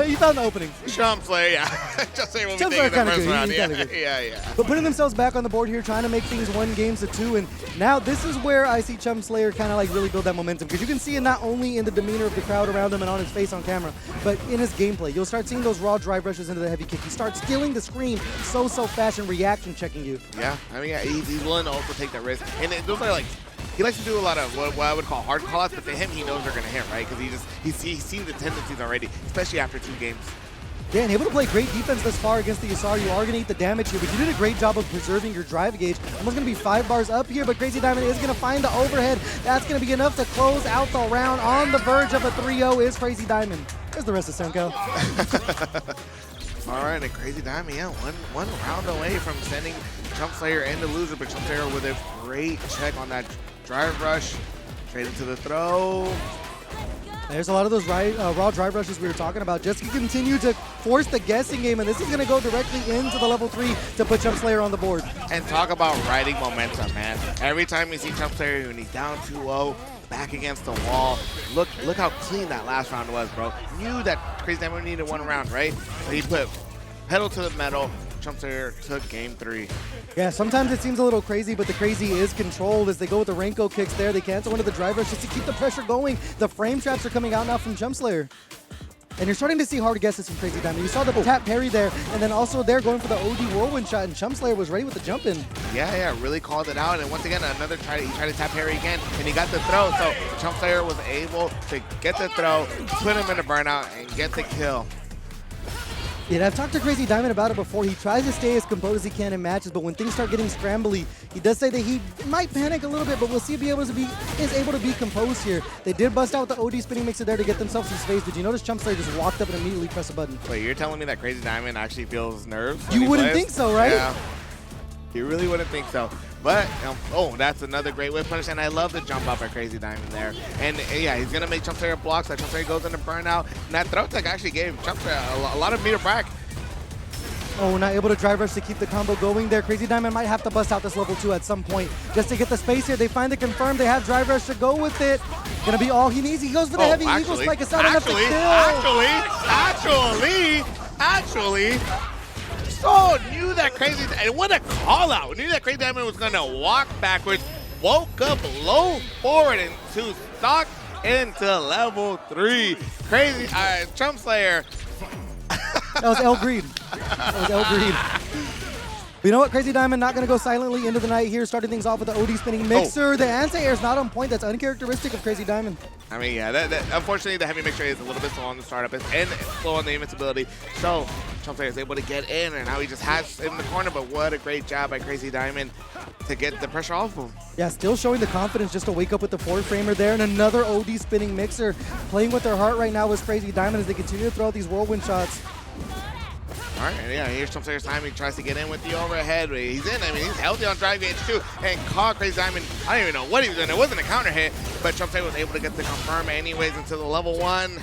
You found the opening.
chumpslayer, yeah. chumpslayer will be taking the first round. Yeah.
But putting themselves back on the board here, trying to make things 1-2, and now this is where I see chumpslayer kind of like really build that momentum, because you can see it not only in the demeanor of the crowd around him and on his face on camera, but in his gameplay. You'll start seeing those raw drive rushes into the heavy kick. He starts stealing the screen so fast and reaction checking you.
Yeah, I mean, he's willing to also take that risk, and those are like. He likes to do a lot of what I would call hard callouts, but to him, he knows they're going to hit, right? Because he's seen the tendencies already, especially after 2 games.
Yeah, and able to play great defense thus far against the Yasar. You are going to eat the damage here, but you did a great job of preserving your drive gauge. Almost going to be 5 bars up here, but Crazy Diamond is going to find the overhead. That's going to be enough to close out the round. On the verge of a 3-0 is Crazy Diamond. There's the rest of Senko.
All right, and Crazy Diamond, yeah, one round away from sending chumpslayer and the loser, but chumpslayer with a great check on that drive rush, straight into the throw.
There's a lot of those raw drive rushes we were talking about just to continue to force the guessing game, and this is going to go directly into the level 3 to put chumpslayer on the board.
And talk about riding momentum, man. Every time we see chumpslayer when he's down 2-0, back against the wall, look how clean that last round was, bro. Knew that Crazy Diamond needed 1 round, right? But he put pedal to the metal. chumpslayer took game 3.
Yeah, sometimes it seems a little crazy, but the crazy is controlled as they go with the Renko kicks there. They cancel one of the drive rush just to keep the pressure going. The frame traps are coming out now from chumpslayer. And you're starting to see hard guesses from Crazy Diamond. You saw the tap parry there, and then also they're going for the OD whirlwind shot, and chumpslayer was ready with the jump in.
Yeah, really called it out. And once again, he tried to tap parry again, and he got the throw. So chumpslayer was able to get the throw, put him in a burnout, and get the kill.
Yeah, I've talked to Crazy Diamond about it before. He tries to stay as composed as he can in matches, but when things start getting scrambly, he does say that he might panic a little bit, but we'll see if he is able to be composed here. They did bust out the OD spinning mixer there to get themselves some space. Did you notice chumpslayer just walked up and immediately pressed a button?
Wait, you're telling me that Crazy Diamond actually feels nerves?
You wouldn't think so, right?
Yeah. You really wouldn't think so. But, that's another great whip punish, and I love the jump up at Crazy Diamond there. And, yeah, he's going to make chumpslayer blocks. That chumpslayer goes into burnout, and that throw tech actually gave chumpslayer a lot of meter back.
Oh, not able to drive rush to keep the combo going there. Crazy Diamond might have to bust out this level 2 at some point just to get the space here. They find the confirm. They have drive rush to go with it. Gonna be all he needs. He goes for the heavy eagle spike. It's not enough to kill.
Actually, so knew that Crazy, and what a call out. Knew that Crazy Diamond was gonna walk backwards, woke up low forward into stock into level 3. Crazy, chumpslayer.
That was L Greed. But you know what? Crazy Diamond not going to go silently into the night here, starting things off with the OD spinning mixer. The anti-air is not on point. That's uncharacteristic of Crazy Diamond.
I mean, yeah, unfortunately, the heavy mixer is a little bit slow on the startup and slow on the invincibility. So, chumpslayer is able to get in, and now he just has in the corner, but what a great job by Crazy Diamond to get the pressure off of him.
Yeah, still showing the confidence just to wake up with the 4-framer there, and another OD spinning mixer. Playing with their heart right now is Crazy Diamond as they continue to throw out these whirlwind shots.
All right, and yeah, here's chumpslayer's time. He tries to get in with the overhead. He's in. I mean, he's healthy on drive gauge too, and caught Crazy Diamond. I don't even know what he was doing. It wasn't a counter hit, but chumpslayer was able to get the confirm anyways into the level 1.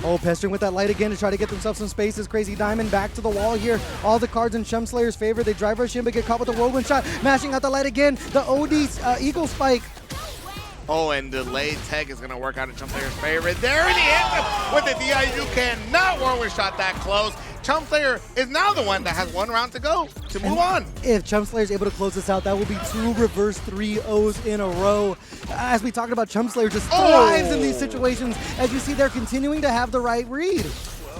Oh, pestering with that light again to try to get themselves some spaces. Crazy Diamond back to the wall here. All the cards in chumpslayer's favor. They drive rush in, but get caught with the whirlwind shot. Mashing out the light again. The OD eagle spike.
Oh, and delayed tech is going to work out in chumpslayer's favor. There and he hits him with the DI. You cannot whirlwind shot that close. chumpslayer is now the one that has 1 round to go to move on.
If chumpslayer is able to close this out, that will be 2 reverse 3-0s in a row. As we talked about, chumpslayer just thrives in these situations. As you see, they're continuing to have the right read.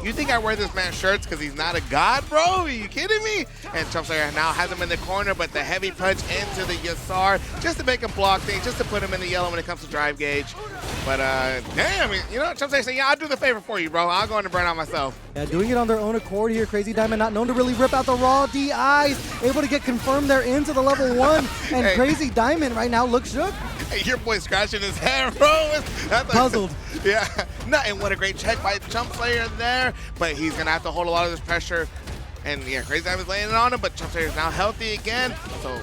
You think I wear this man's shirts because he's not a god, bro? Are you kidding me? And chumpslayer now has him in the corner, but the heavy punch into the Yasar just to make him block things, just to put him in the yellow when it comes to drive gauge. But, damn, you know, chumpslayer saying, yeah, I'll do the favor for you, bro. I'll go in and burn out myself.
Yeah, doing it on their own accord here. Crazy Diamond not known to really rip out the raw DIs. Able to get confirmed there into the level 1. And Crazy Diamond right now looks shook.
Your boy scratching his head, bro.
Puzzled.
Yeah. No, and what a great check by chumpslayer there. But he's going to have to hold a lot of this pressure. And yeah, Crazy Dive is laying it on him, but chumpslayer is now healthy again. So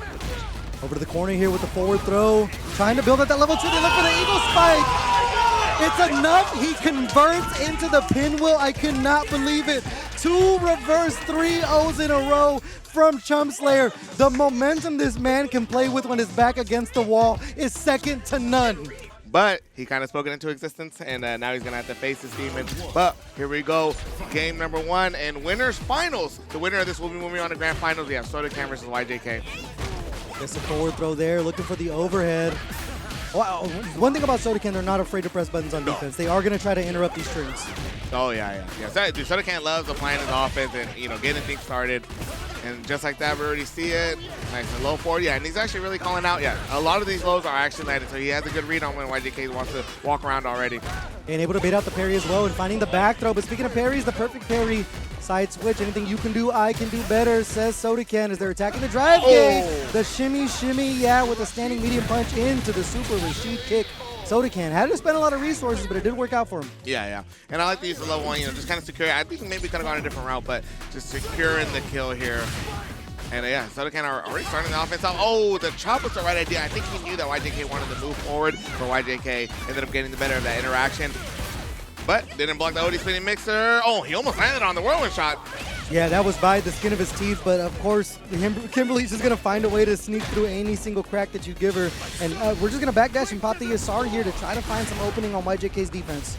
over to the corner here with the forward throw. Trying to build at that level 2. They look for the eagle spike. It's enough. He converts into the pinwheel. I cannot believe it. 2 reverse 3-0s in a row from chumpslayer. The momentum this man can play with when his back against the wall is second to none.
But he kind of spoke it into existence, and now he's going to have to face this demon. But here we go. Game number 1 and winners finals. The winner of this will be moving on to grand finals. We have SodaCan versus YJK.
Just a forward throw there, looking for the overhead. Wow. One thing about SodaCan, they're not afraid to press buttons on defense. They are going to try to interrupt these strings.
Oh, yeah. Dude, SodaCan loves applying his offense and, getting things started. And just like that, we already see it. Nice and low forward. Yeah, and he's actually really calling out. Yeah, a lot of these lows are actually landed, so he has a good read on when YJK wants to walk around already.
And able to bait out the parry as well and finding the back throw. But speaking of parries, the perfect parry. Side switch, anything you can do, I can do better, says SodaCan as they're attacking the drive gate. The shimmy, yeah, with a standing medium punch into the super Rashid kick. SodaCan had to spend a lot of resources, but it did work out for him.
Yeah. And I like to use the level 1, just kind of secure. I think maybe could have gone a different route, but just securing the kill here. And yeah, SodaCan are already starting the offense out. Oh, the chop was the right idea. I think he knew that YJK wanted to move forward, but YJK ended up getting the better of that interaction. But didn't block the OD spinning mixer. Oh, he almost landed on the whirlwind shot.
Yeah, that was by the skin of his teeth, but of course, Kimberly's just going to find a way to sneak through any single crack that you give her. And we're just going to backdash and pop the Asar here to try to find some opening on YJK's defense.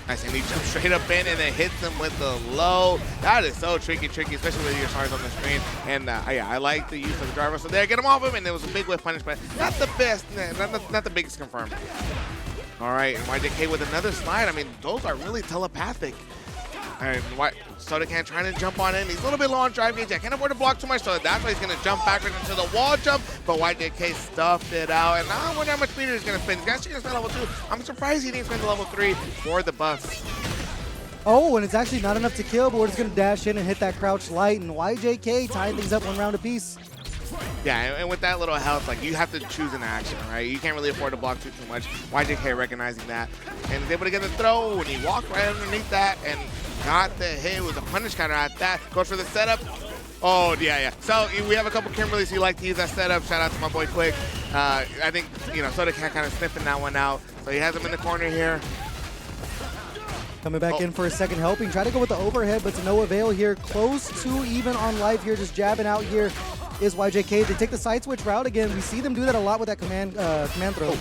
Nice, and he jumps straight up in and then hits him with the low. That is so tricky, especially with your stars on the screen. And yeah, I like the use of the driver. So there, get him off him, and it was a big whiff punish, but not the best, not the biggest confirmed. All right, and YJK with another slide. I mean, those are really telepathic. And SodaCan trying to jump on in. He's a little bit low on drive gauge. I can't afford to block too much, so that's why he's going to jump backwards into the wall jump. But YJK stuffed it out. And I wonder how much meter he's going to spend. He's actually going to spend level 2. I'm surprised he didn't spend the level 3 for the buffs.
Oh, and it's actually not enough to kill, but we're just going to dash in and hit that crouch light. And YJK tying things up 1 round apiece.
Yeah, and with that little health, like, you have to choose an action, right? You can't really afford to block too much. YJK recognizing that. And is able to get the throw, and he walked right underneath that and got the hit with a punish counter at that. Goes for the setup. Oh, yeah. So we have a couple Kimberlys who like to use that setup. Shout out to my boy Quick. I think, SodaCan kind of sniffing that one out. So he has him in the corner here.
Coming back in for a second helping. Try to go with the overhead, but to no avail here. Close to even on life here, just jabbing out here is YJK. They take the side switch route again. We see them do that a lot with that command throw.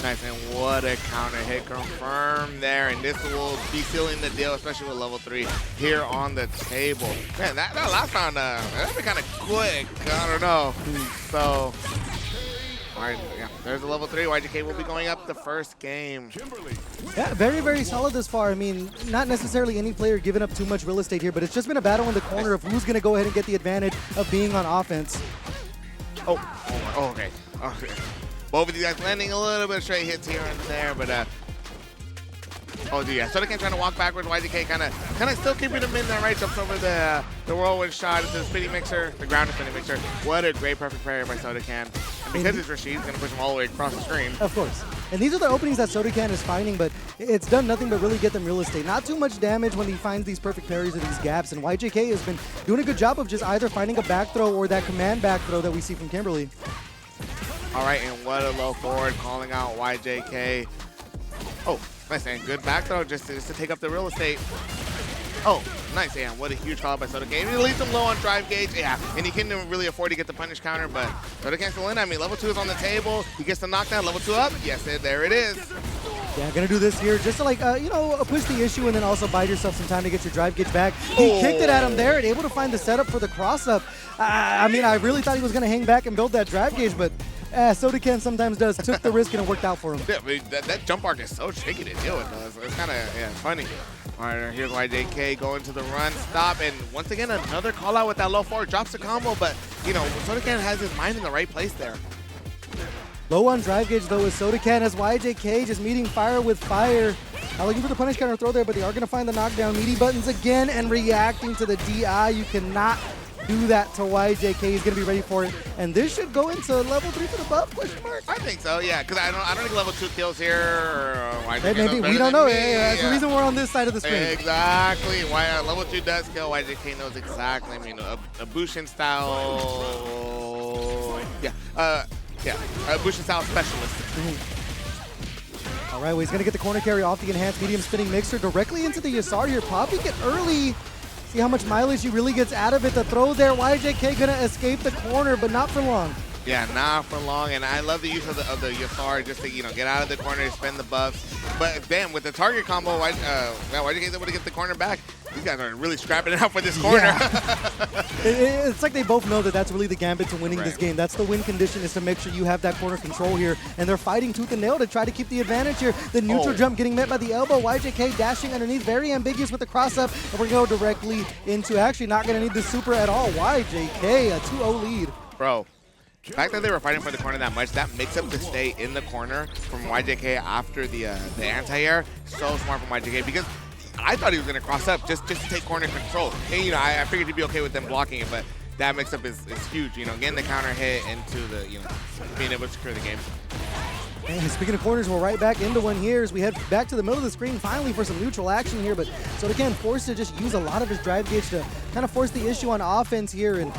Nice, and what a counter hit confirmed there, and this will be sealing the deal, especially with level 3 here on the table. Man, that last round, that'd be kind of quick. I don't know. So, all right, yeah, there's a level 3. YJK will be going up the first game.
Yeah, very, very solid this far. I mean, not necessarily any player giving up too much real estate here, but it's just been a battle in the corner of who's going to go ahead and get the advantage of being on offense.
Okay. Both of these guys landing a little bit of straight hits here and there, but SodaCan trying to walk backwards. YJK kind of still keeping him in there, right? Jumps over the whirlwind shot into the spinning mixer, the ground spinning mixer. What a great perfect parry by SodaCan. And because it's Rashid, he's going to push him all the way across the screen.
Of course. And these are the openings that SodaCan is finding, but it's done nothing but really get them real estate. Not too much damage when he finds these perfect parries or these gaps, and YJK has been doing a good job of just either finding a back throw or that command back throw that we see from Kimberly.
All right, and what a low forward, calling out YJK. Oh, nice, and good back throw just to take up the real estate. Oh, nice, yeah, what a huge call by SodaCan. He leaves him low on drive gauge, yeah, and he couldn't really afford to get the punish counter, but SodaCan still in. I mean, level 2 is on the table. He gets the knockdown, level 2 up. Yes, there it is.
Yeah, gonna do this here just to push the issue and then also buy yourself some time to get your drive gauge back. He kicked it at him there and able to find the setup for the cross up. I mean, I really thought he was gonna hang back and build that drive gauge, but SodaCan sometimes does. Took the risk and it worked out for him.
Yeah, but that jump arc is so tricky to deal with, though. It's kind of funny. All right, here's YJK going to the run, stop, and once again, another call out with that low forward. Drops the combo, but, SodaCan has his mind in the right place there.
Low on drive gauge, though, is SodaCan as YJK just meeting fire with fire. Not looking for the punish counter throw there, but they are going to find the knockdown. Meaty buttons again and reacting to the DI. You cannot do that to YJK. He's going to be ready for it. And this should go into level 3 for the buff, question mark?
I think so, yeah, because I don't think level 2 kills here.
Hey, maybe, we don't know. That's the reason we're on this side of the screen.
Exactly. Why level 2 does kill. YJK knows exactly. I mean, a Bushin style. Yeah. A Bushin style specialist.
All right, well, he's going to get the corner carry off the enhanced medium spinning mixer directly into the Yasar here, popping it early. See how much mileage he really gets out of it. The throw there, YJK going to escape the corner, but not for long.
Yeah, not for long, and I love the use of the Yasar just to, you know, get out of the corner, spend the buffs. But damn, with the target combo, YJK is able to get the corner back. These guys are really scrapping it out for this corner.
Yeah. It's like they both know that that's really the gambit to winning this game. That's the win condition, is to make sure you have that corner control here. And they're fighting tooth and nail to try to keep the advantage here. The neutral jump getting met by the elbow. YJK dashing underneath, very ambiguous with the cross-up. And we're going to go directly into, actually not going to need the super at all. YJK, a 2-0 lead.
Bro. The fact that they were fighting for the corner that much, that makes up to stay in the corner from YJK after the anti-air. So smart from YJK, because I thought he was going to cross up just to take corner control. And, you know, I figured he'd be okay with them blocking it, but that mix-up is huge. You know, getting the counter hit into the, you know, being able to secure the game.
And speaking of corners, we're right back into one here as we head back to the middle of the screen finally for some neutral action here. But SodaCan forced to just use a lot of his drive gauge to kind of force the issue on offense here and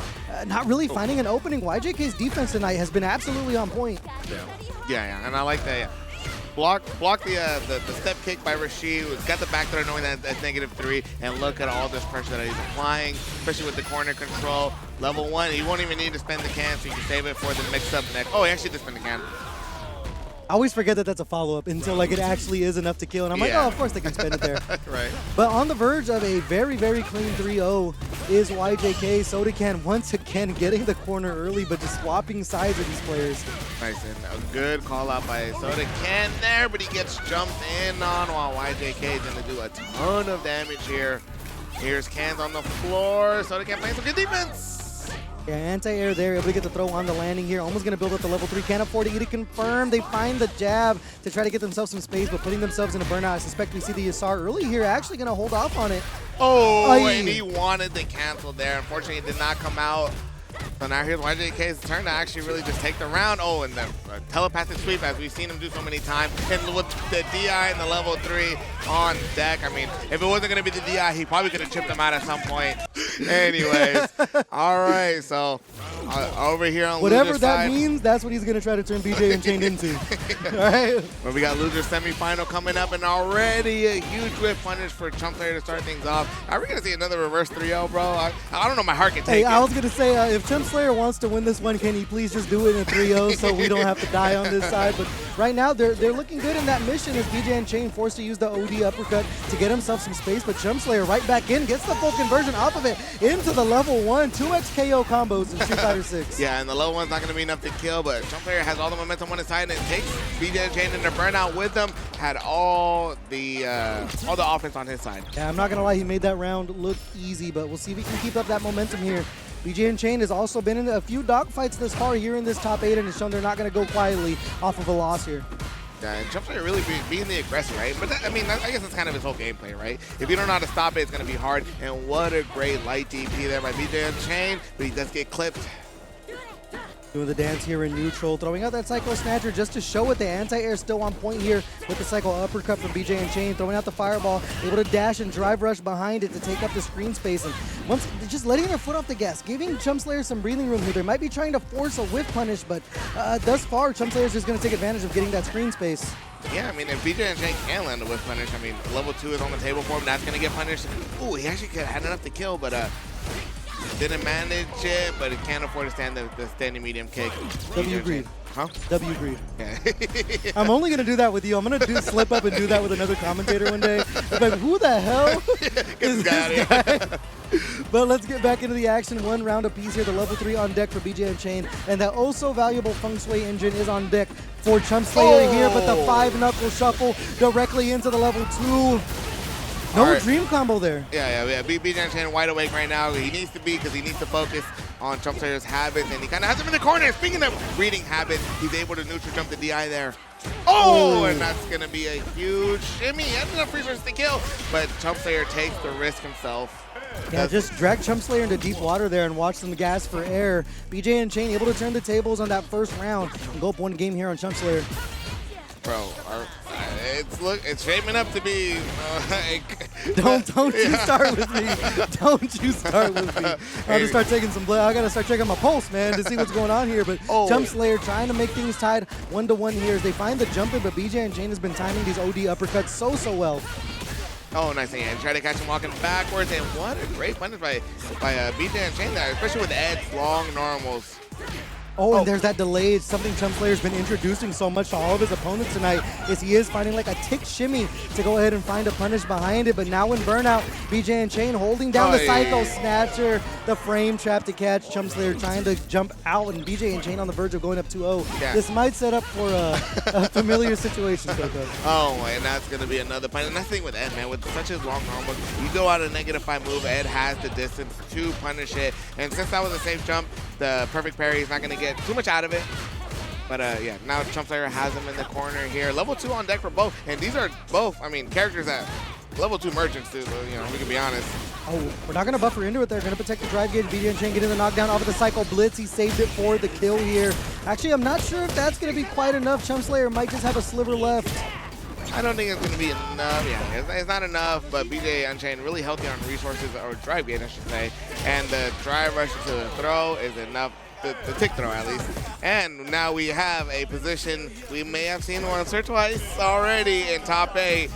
not really finding an opening. YJK's defense tonight has been absolutely on point.
Yeah, and I like that. Yeah. Block the step kick by Rashid. Got the back throw knowing that that's -3. And look at all this pressure that he's applying, especially with the corner control. Level 1, he won't even need to spend the can, so you can save it for the mix-up next. Oh, he actually did spend the can.
I always forget that that's a follow-up until like it actually is enough to kill. And I'm like, oh, of course they can spend it there.
Right.
But on the verge of a very, very clean 3-0 is YJK. SodaCan once again getting the corner early, but just swapping sides with these players.
Nice, and a good call out by SodaCan there, but he gets jumped in on while YJK is going to do a ton of damage here. Here's cans on the floor. SodaCan playing some good defense.
Yeah, anti-air there, able to get the throw on the landing here. Almost going to build up the level 3. Can't afford to eat it confirmed. They find the jab to try to get themselves some space, but putting themselves in a burnout. I suspect we see the Yasar early here, actually going to hold off on it.
Oh, and he wanted to cancel there. Unfortunately, it did not come out. So now here's YJK's turn to actually really just take the round. Oh, and the telepathic sweep, as we've seen him do so many times. And with the DI and the level 3 on deck, I mean, if it wasn't going to be the DI, he probably could have chipped him out at some point. Anyways, all right, so over here on
whatever
loser's
that
side,
means, that's what he's going to try to turn bjUNCHAINED into. All right.
Well, we got loser semifinal coming up, and already a huge whip punish for chumpslayer to start things off. Are we going to see another reverse 3-0, bro? I don't know, my heart can take it.
I was going to say, if chumpslayer wants to win this one, can he please just do it in 3-0 so we don't have to die on this side? But right now, they're looking good in that mission as bjUNCHAINED forced to use the OD uppercut to get himself some space, but chumpslayer right back in, gets the full conversion off of it into the level 1, 2x KO combos in Street Fighter 6.
Yeah, and the level 1's not going to be enough to kill, but chumpslayer has all the momentum on his side, and it takes bjUNCHAINED into burnout with them. Had all the offense on his side.
Yeah, I'm not going to lie, he made that round look easy, but we'll see if he can keep up that momentum here. bjUNCHAINED has also been in a few dogfights this far here in this top 8, and has shown they're not going to go quietly off of a loss here.
Yeah, and chumpslayer really being the aggressor, right? But that, I mean, I guess that's kind of his whole gameplay, right? If you don't know how to stop it, it's going to be hard. And what a great light DP there by bjUNCHAINED, but he does get clipped.
Doing the dance here in neutral, throwing out that Psycho Snatcher just to show it. The anti-air still on point here with the Psycho Uppercut from bjUNCHAINED, throwing out the Fireball, able to dash and drive rush behind it to take up the screen space. And once just letting their foot off the gas, giving chumpslayer some breathing room here. They might be trying to force a whiff punish, but thus far, chumpslayer is just going to take advantage of getting that screen space.
Yeah, I mean, if bjUNCHAINED can land a whiff punish, I mean, level 2 is on the table for him. That's going to get punished. Ooh, he actually had enough to kill, but didn't manage it, but he can't afford to stand the standing medium kick.
W agreed.
Huh?
W agreed.
Yeah.
I'm only going to do that with you. I'm going to slip up and do that with another commentator one day. I'm like, who the hell is this guy? But let's get back into the action. One round apiece here. The level 3 on deck for bjUNCHAINED. And that oh-so-valuable Feng Shui engine is on deck for chumpslayer here. But the 5-knuckle shuffle directly into the level 2. No dream combo there.
Yeah. bjUNCHAINED wide awake right now. He needs to be, because he needs to focus on chumpslayer's habits, and he kind of has him in the corner. Speaking of reading habits, he's able to neutral jump the DI there. Oh, and that's going to be a huge shimmy. He has enough resources to kill, but chumpslayer takes the risk himself.
Yeah, just drag chumpslayer into deep water there and watch them gas for air. bjUNCHAINED able to turn the tables on that first round and go up one game here on chumpslayer.
Bro, it's shaping up to be.
Don't you start with me. Don't you start with me. I'll just start taking some blood. I gotta start checking my pulse, man, to see what's going on here. But chumpslayer trying to make things tied 1-1 here as they find the jump in, but bjUNCHAINED has been timing these OD uppercuts so well.
Oh, nice. And try to catch him walking backwards. And what a great punish by bjUNCHAINED there, especially with Ed's long normals.
Oh, and there's that delay. It's something chumpslayer's been introducing so much to all of his opponents tonight is he is finding like a tick shimmy to go ahead and find a punish behind it. But now in burnout, bjUNCHAINED holding down the Psycho Snatcher, the frame trap to catch. chumpslayer trying to jump out, and bjUNCHAINed on the verge of going up 2-0. Yeah. This might set up for a familiar situation, Coco.
Oh, and that's going to be another punish. And that's the thing with Ed, man. With such a long normal, you go out a -5 move, Ed has the distance to punish it. And since that was a safe jump, the perfect parry is not going to get too much out of it. But yeah, now chumpslayer has him in the corner here. Level 2 on deck for both. And these are both, I mean, characters that level 2 merchants too, so, you know, we can be honest.
Oh, we're not going to buffer into it. They're going to protect the drive gauge. bjUNCHAINed getting the knockdown off of the Psycho Blitz. He saved it for the kill here. Actually, I'm not sure if that's going to be quite enough. chumpslayer might just have a sliver left.
I don't think it's going to be enough. Yeah, it's not enough, but bjUNCHAINed really healthy on resources, or drive gauge, I should say. And the drive rush to the throw is enough. The tick throw, at least. And now we have a position we may have seen once or twice already in top 8.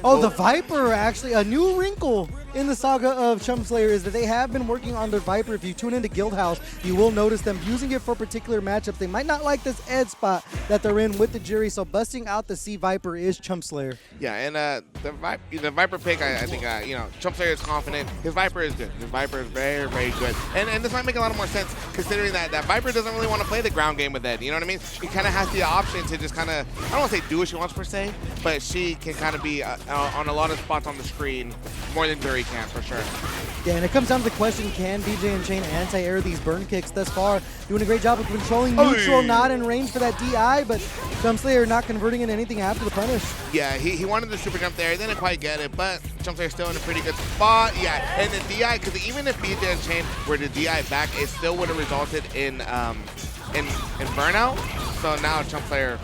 Oh, the Viper, actually, a new wrinkle in the saga of chumpslayer is that they have been working on their Viper. If you tune into Guildhouse, you will notice them using it for particular matchups. They might not like this Ed spot that they're in with the jury, so busting out the C Viper is chumpslayer.
Yeah, and the Viper pick, I think, you know, chumpslayer is confident. His Viper is good. His Viper is very, very good. And this might make a lot more sense considering that Viper doesn't really want to play the ground game with Ed. You know what I mean? She kind of has the option to just kind of, I don't want to say do what she wants per se, but she can kind of be on a lot of spots on the screen more than Jury can, for sure.
Yeah, and it comes down to the question, can bjUNCHAINed anti-air these burn kicks thus far? Doing a great job of controlling neutral, not in range for that DI, but chumpslayer not converting into anything after the punish.
Yeah, he wanted the super jump there. He didn't quite get it, but chumpslayer still in a pretty good spot. Yeah, and the DI, because even if bjUNCHAINed were to DI back, it still would have resulted in burnout. So now chumpslayer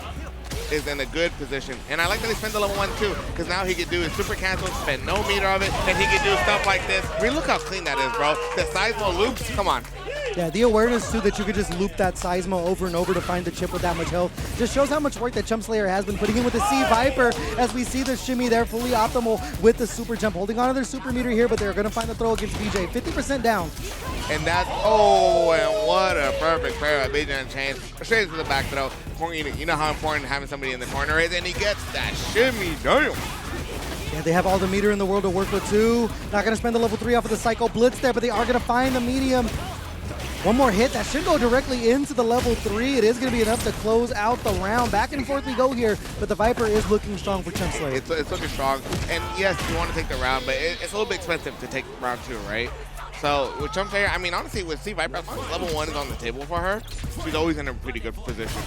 is in a good position. And I like that he spent the level 1 too, because now he could do his super cancel, spend no meter of it, and he could do stuff like this. I mean, look how clean that is, bro. The Seismo loops, come on.
Yeah, the awareness too that you could just loop that Seismo over and over to find the chip with that much health just shows how much work that chumpslayer has been putting in with the C Viper, as we see the shimmy there fully optimal with the super jump, holding on to their super meter here, but they're going to find the throw against BJ. 50% down.
And that's, oh, and what a perfect pair of bjUNCHAINed. Straight to the back throw. You know how important having somebody in the corner is, and he gets that shimmy. Damn.
Yeah, they have all the meter in the world to work with too. Not going to spend the level 3 off of the Psycho Blitz there, but they are going to find the medium. One more hit, that should go directly into the level 3. It is going to be enough to close out the round. Back and forth we go here, but the Viper is looking strong for chumpslayer.
It's looking strong, and yes, you want to take the round, but it's a little bit expensive to take round 2, right? So with chumpslayer, I mean, honestly, with C Viper, as long as level 1 is on the table for her, she's always in a pretty good position.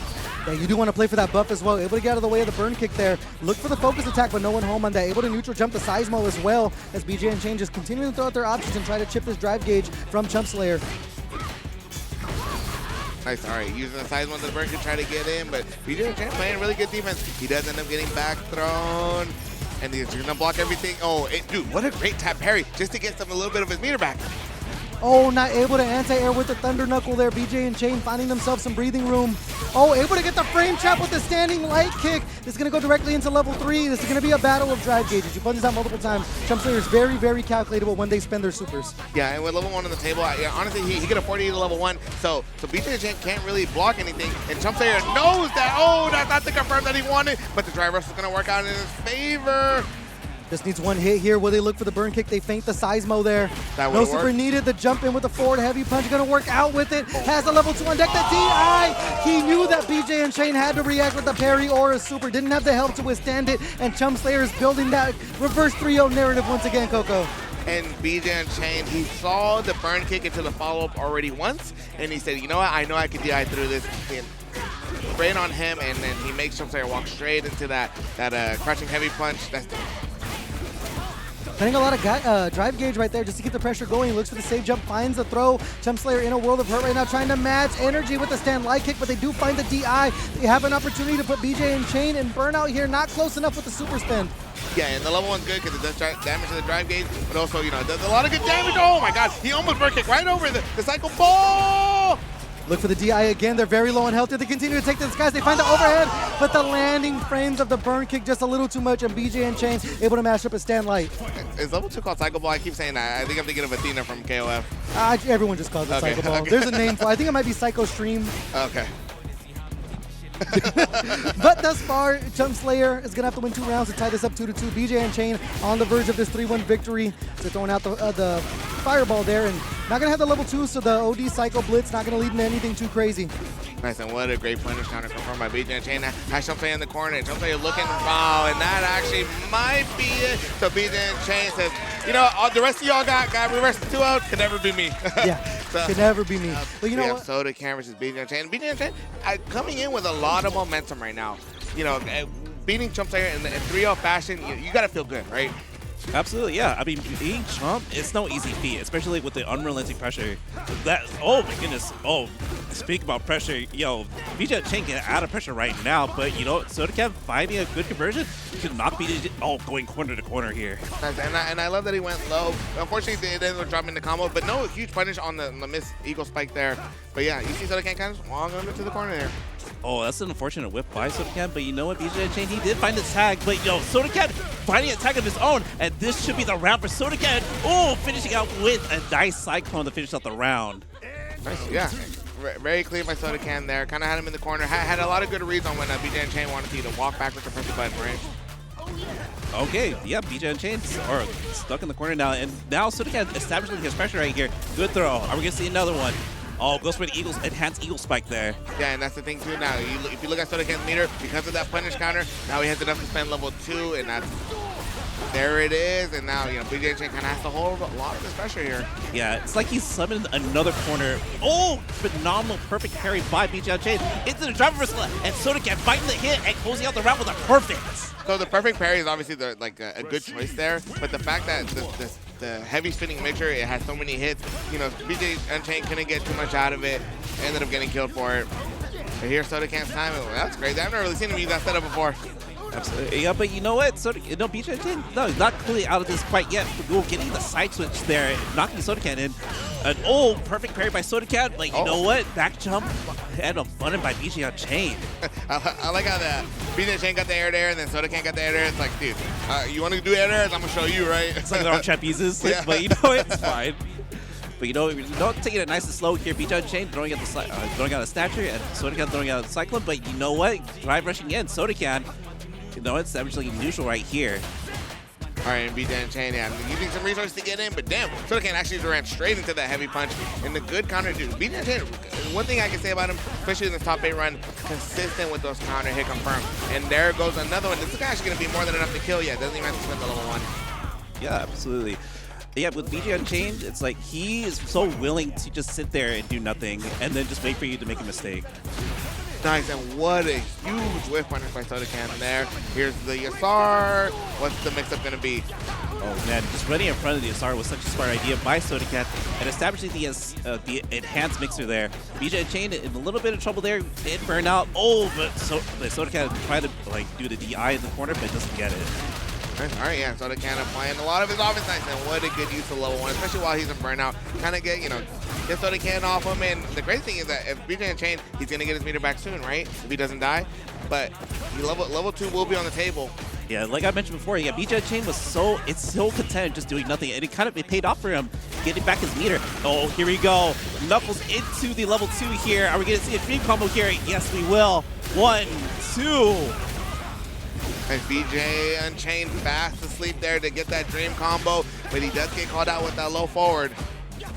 Yeah, you do want to play for that buff as well. Able to get out of the way of the burn kick there. Look for the focus attack, but no one home on that. Able to neutral jump the Seismo as well, as bjUNCHAINed just continuing to throw out their options and try to chip this drive gauge from chumpslayer.
Nice, all right, using the Seismo to the burn to try to get in, but bjUNCHAINed playing really good defense. He does end up getting back thrown, and he's gonna block everything. Oh, dude, what a great tap parry, just to get a little bit of his meter back.
Oh, not able to anti-air with the Thunder Knuckle there. bjUNCHAINed finding themselves some breathing room. Oh, able to get the frame trap with the standing light kick. This is going to go directly into level 3. This is going to be a battle of drive gauges. You put this out multiple times. chumpslayer is very, very calculatable when they spend their supers.
Yeah, and with level 1 on the table, yeah, honestly, he could afford to to level 1. So bjUNCHAINed can't really block anything, and chumpslayer knows that. Oh, that's not the confirm that he wanted, but the drive rush is going to work out in his favor.
Just needs one hit here. Will they look for the burn kick? They feint the Seismo there.
No
super needed. The jump in with the forward heavy punch. Going to work out with it. Has a level 2 on deck. The DI! He knew that bjUNCHAINed had to react with the parry or a super. Didn't have the help to withstand it. And chumpslayer is building that reverse 3-0 narrative once again, Coco.
And bjUNCHAINed, he saw the burn kick into the follow-up already once. And he said, you know what? I know I can DI through this. And spray it on him. And then he makes chumpslayer walk straight into that crushing heavy punch.
Spending a lot of drive gauge right there just to get the pressure going. Looks for the save jump, finds the throw. chumpslayer in a world of hurt right now, trying to match energy with the stand light kick, but they do find the DI. They have an opportunity to put BJ in chain, and Burnout here not close enough with the super spin.
Yeah, and the level 1's good because it does damage to the drive gauge, but also, you know, it does a lot of good damage. Oh my god, he almost burn kick right over the cycle ball!
Look for the DI again. They're very low on health. They continue to take to the skies. They find the overhead, but the landing frames of the burn kick just a little too much, and BJ and Chain able to mash up a stand light.
Is level 2 called Cycle Ball? I keep saying that. I think I'm thinking of Athena from KOF.
Everyone just calls it
Okay,
Cycle Ball.
okay.
There's a name for it. I think it might be Psycho Stream.
Okay.
But thus far, chumpslayer is going to have to win 2 rounds to tie this up 2-2. BJ and Chain on the verge of this 3-1 victory. So throwing out the fireball there, and not going to have the level 2, so the OD cycle blitz not going to lead into anything too crazy.
Nice, and what a great punish counter confirmed by BJ and Chain. Has chumpslayer in the corner, and chumpslayer looking, wow, and that actually might be it. So BJ and Chain says, you know, the rest of y'all got reversed 2 out, could never be me.
Yeah,
So,
could never be me. But you know what?
SodaCan versus BJ and Chain. BJ and Chain coming in with a lot of momentum right now. You know, beating chumpslayer in 3-0 fashion, you got to feel good, right?
Absolutely, yeah. I mean, being Chump, it's no easy feat, especially with the unrelenting pressure. Oh my goodness. Oh, speak about pressure. Yo, BJ Chain can add a pressure right now, but you know, SodaCan finding a good conversion could not be going corner to corner here.
Nice, and I love that he went low. Unfortunately, they ended up dropping the combo, but no huge punish on the missed eagle spike there. But yeah, you see SodaCan kind of swung under to the corner there.
Oh, that's an unfortunate whip by SodaCan, but you know what, BJ Chain, he did find the tag, but yo, SodaCan finding a tag of his own, and this should be the round for SodaCan. Oh, finishing out with a nice cyclone to finish out the round.
Nice, yeah. Very clean by SodaCan there. Kind of had him in the corner. Had a lot of good reads on when BJ Chain wanted you to walk backwards to press the button, right?
Okay, yeah, BJ Chain are stuck in the corner now, and now SodaCan establishing his pressure right here. Good throw. Are we going to see another one? Oh, goes for the Eagles, enhanced Eagle Spike there.
Yeah, and that's the thing too now. If you look at SodaCan's meter, because of that punish counter, now he has enough to spend level 2, and that's there it is. And now, you know, BJ Chain kind of has to hold a lot of this pressure here.
Yeah, it's like he's summoned another corner. Oh, phenomenal, perfect parry by BJ Chain into the driver reversal, and SodaCan fighting the hit and closing out the round with a perfect.
So the perfect parry is obviously a good choice there, but the fact that the heavy spinning mixture, it has so many hits, you know, BJ Unchained couldn't get too much out of it, ended up getting killed for it. But here's SodaCan's time, that's great. I've never really seen him use that setup before.
Absolutely. Yeah, but you know what? No, BJ Chain, no, he's not clearly out of this quite yet. Getting the side switch there, knocking SodaCan in. An perfect parry by SodaCan. Like, you know what? Back jump and a button by BJ Chain.
I like how the BJ Chain got the air there, and then SodaCan got the air there. It's like, dude, you want to do air there? I'm gonna show you, right?
It's like they're on trapezes,
Yeah.
but you know it's fine. But you know, taking it nice and slow here. BJ Chain throwing out the stature, and SodaCan throwing out the cyclone. But you know what? Drive rushing in. SodaCan, you know, it's actually neutral right here.
All right, and BJ Chain, yeah, using some resources to get in, but damn, SodaCan actually ran straight into that heavy punch, and the good counter, dude. BJ Chain, one thing I can say about him, especially in the top 8 run, consistent with those counter hit confirmed. And there goes another one. This is actually going to be more than enough to kill yet. Doesn't even have to spend the level 1.
Yeah, absolutely. Yeah, with BJ Unchained, it's like he is so willing to just sit there and do nothing, and then just wait for you to make a mistake.
Nice, and what a huge whiff punish by SodaCan there. Here's the Yasar. What's the mix-up going to be?
Oh man, just running in front of the Yasar was such a smart idea by SodaCan, and establishing the enhanced mixer there. BJ Unchained in a little bit of trouble there, did burn out. Oh, but SodaCan tried to do the DI in the corner, but doesn't get it.
All right, yeah, SodaCan applying a lot of his offense, nice, and what a good use of level 1, especially while he's in burnout. Kind of get SodaCan off him, and the great thing is that if BJ Unchained, he's going to get his meter back soon, right? If he doesn't die, but level 2 will be on the table.
Yeah, like I mentioned before, yeah, BJ Unchained was so content just doing nothing, and it paid off for him, getting back his meter. Oh, here we go. Knuckles into the level 2 here. Are we going to see a dream combo here? Yes, we will. 1, 2.
And BJ Unchained fast asleep there to get that dream combo, but he does get called out with that low forward.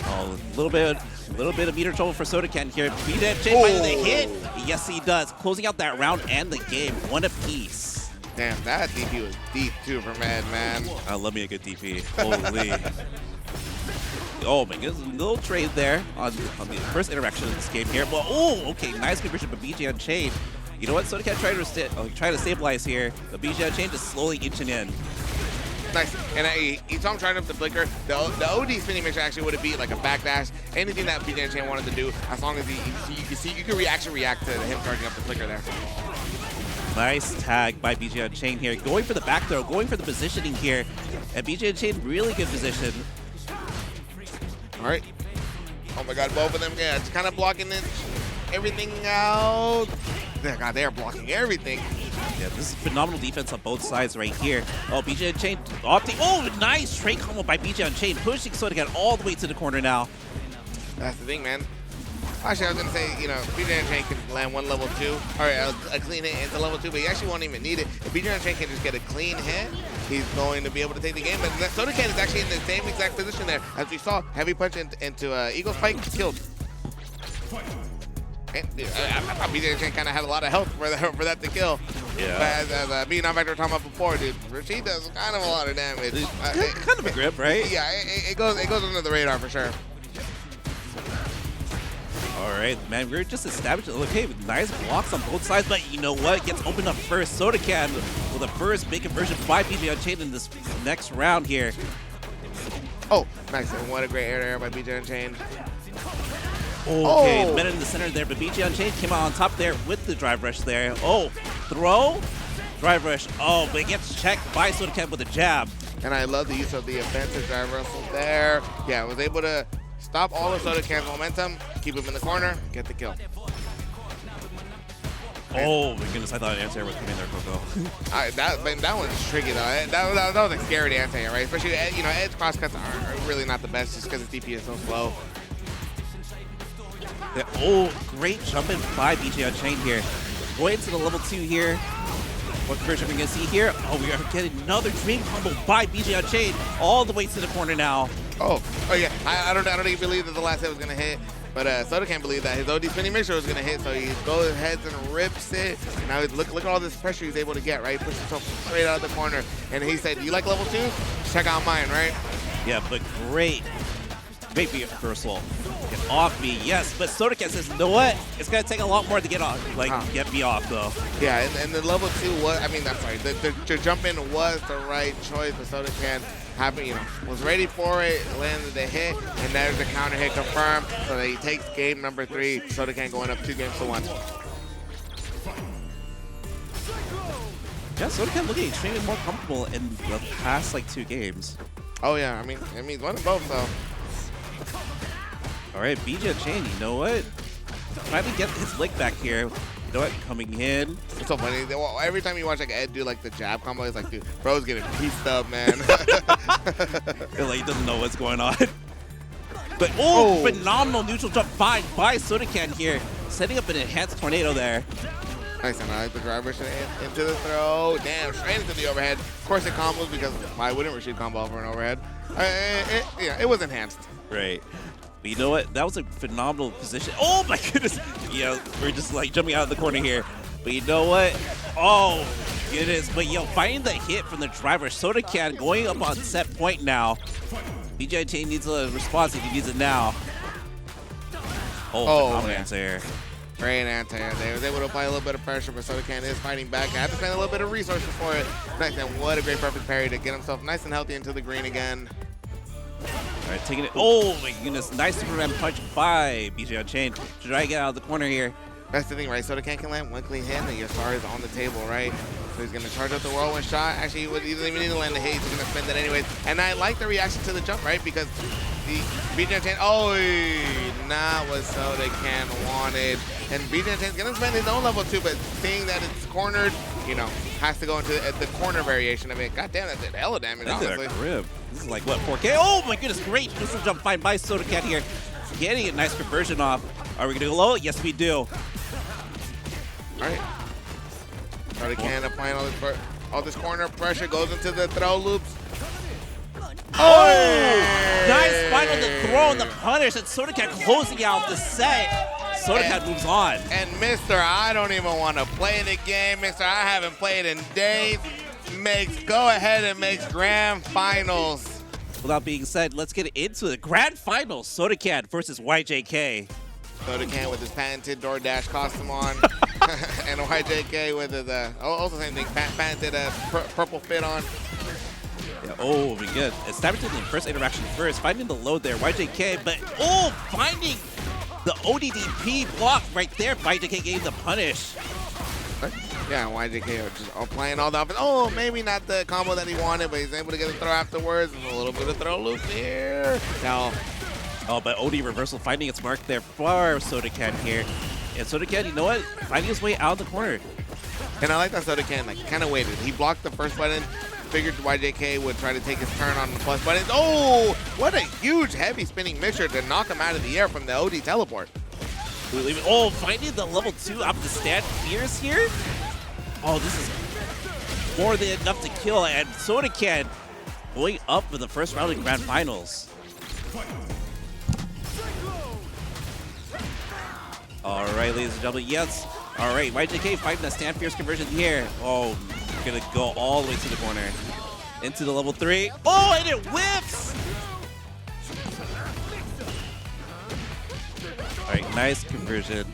Oh, a little bit of meter trouble for SodaCan here. BJ Unchained finding the hit. Yes, he does. Closing out that round and the game. 1 apiece.
Damn, that DP was deep too for man.
I love me a good DP. Holy. Oh my goodness, a little trade there on the first interaction of this game here. But okay, nice conversion by BJ Unchained. You know what? SodaCan tried to stabilize here, but BJ Unchained just slowly inching in.
Nice. And he saw him trying up the flicker. The OD spinning mixture actually would have beat like a backdash. Anything that bjUNCHAINED wanted to do, as long as you can actually react to him charging up the flicker there.
Nice tag by bjUNCHAINED here. Going for the back throw, going for the positioning here. And bjUNCHAINED, really good position.
All right. Oh my God, both of them, yeah, it's kind of blocking everything out. God, they are blocking everything.
Yeah, this is phenomenal defense on both sides right here. Oh, bjUNCHAINED opting. Oh, nice straight combo by bjUNCHAINED, pushing SodaCan all the way to the corner now.
That's the thing, man. Actually, I was going to say, you know, bjUNCHAINED can land one level 2, or a clean hit into level 2, but he actually won't even need it. If bjUNCHAINED can just get a clean hit, he's going to be able to take the game. But SodaCan is actually in the same exact position there. As we saw, heavy punch into Eagle Spike, killed. And, I thought bjUNCHAINED kind of had a lot of health for that to kill.
Yeah.
But as being on-factor talking about before, dude, Rashid does kind of a lot of damage.
Kind of a grip, right?
Yeah, it goes under the radar for sure.
All right, man, we're just establishing, okay, nice blocks on both sides, but you know what? Gets opened up first. SodaCan with the first big conversion by bjUNCHAINED in this next round here.
Oh, nice. And what a great air by bjUNCHAINED.
Okay, minute in the center there, but bjUNCHAINED came out on top there with the drive rush there. Oh, throw, drive rush. Oh, but it gets checked by SodaCan with a jab.
And I love the use of the offensive drive wrestle there. Yeah, was able to stop all of SodaCan's momentum, keep him in the corner, get the kill.
Oh my goodness, I thought an anti-air was coming there, Coco.
That one's tricky though. That was a scary anti-air, right? Especially, you know, Ed's crosscuts are really not the best just because his DP is so slow.
Yeah, oh, great jumping by bjUNCHAINED here. Going to the level 2 here. What conversion are we going to see here? Oh, we are getting another dream combo by bjUNCHAINED all the way to the corner now.
Oh yeah. I don't even believe that the last hit was going to hit. But SodaCan believed that his OD spinning mixture was going to hit, so he goes ahead and rips it. And now look at all this pressure he's able to get, right? He pushes himself straight out of the corner. And he said, you like level 2? Check out mine, right?
Yeah, but great reversal. Get off me, yes. But SodaCan says, you know what? It's going to take a lot more to get off. Get me off, though.
Yeah, and the level 2 was, I mean, I'm sorry, the jump in was the right choice, but SodaCan was ready for it, landed the hit, and there's the counter hit confirmed, so that he takes game number 3. SodaCan going up 2 games to 1.
Yeah, SodaCan looking extremely more comfortable in the past, 2 games.
Oh, yeah, I mean, one of both, though.
All right, bjUNCHAINED, you know what? Finally get his lick back here. You know what? Coming in.
It's so funny. Every time you watch Ed do the jab combo, it's like, dude, bro's getting pieced up, man.
He doesn't know what's going on. But phenomenal neutral jump by SodaCan here, setting up an enhanced tornado there.
Nice, and I like the driver into the throw. Damn, straight into the overhead. Of course it combos because why wouldn't Rashid combo over an overhead? Yeah, it was enhanced.
Right. But you know what? That was a phenomenal position. Oh my goodness. Yeah, we're just jumping out of the corner here. But you know what? Oh, goodness. But finding the hit from the driver. SodaCan going up on set point now. bjUNCHAINED needs a response if he needs it now. Phenomenal anti-air.
Great anti-air there. Was able to apply a little bit of pressure, but SodaCan is fighting back. I had to spend a little bit of resources for it. Nice, and what a great perfect parry to get himself nice and healthy into the green again.
All right, taking it. Oh my goodness, nice Superman punch by bjUNCHAINED to try to get out of the corner here.
That's the thing, right? SodaCan can land one clean hit, and your star is on the table, right? So he's going to charge up the whirlwind shot. Actually, he doesn't even need to land the hit. He's going to spend that anyways. And I like the reaction to the jump, right? Because the bjUNCHAINED, not what SodaCan wanted. And bjUNCHAINED's going to spend his own level 2, but seeing that it's cornered, has to go into the corner variation of it. God damn, that did hella damage, honestly.
That's a grip. This is like, what, 4K? Oh my goodness, great missile jump find by SodaCan here. Getting a nice conversion off. Are we going to go low? Yes, we do.
All right. SodaCan applying all this corner pressure, goes into the throw loops.
Nice final to throw in the punish, and SodaCan closing out the set. SodaCan moves on.
And Mr. I don't even want to play the game. Mr. I haven't played in days. Go ahead and makes grand finals.
With that being said, let's get into the grand finals. SodaCan versus YJK.
SodaCan with his patented DoorDash costume on. And YJK with his, also same thing, patented purple fit on.
Yeah, oh, very good. Establishing the first interaction first, finding the load there, YJK, but oh, finding the ODDP block right there. YJK getting the punish.
Yeah, YJK are just applying all the offense. Oh, maybe not the combo that he wanted, but he's able to get a throw afterwards. And a little bit of throw loop here. Now,
oh, but OD reversal finding its mark there for SodaCan here. And SodaCan, you know what? Finding his way out of the corner.
and I like that SodaCan, like, kind of waited. He blocked the first button, figured YJK would try to take his turn on the plus button. Oh, what a huge heavy spinning mixture to knock him out of the air from the OD teleport.
Oh, finding the level 2 up the stand fierce here. Oh, this is more than enough to kill, and SodaCan going up for the first round of Grand Finals. All right, ladies and gentlemen, yes. All right, YJK fighting that stand fierce conversion here. Oh, gonna go all the way to the corner. Into the level 3. Oh, and it whips! All right, nice conversion.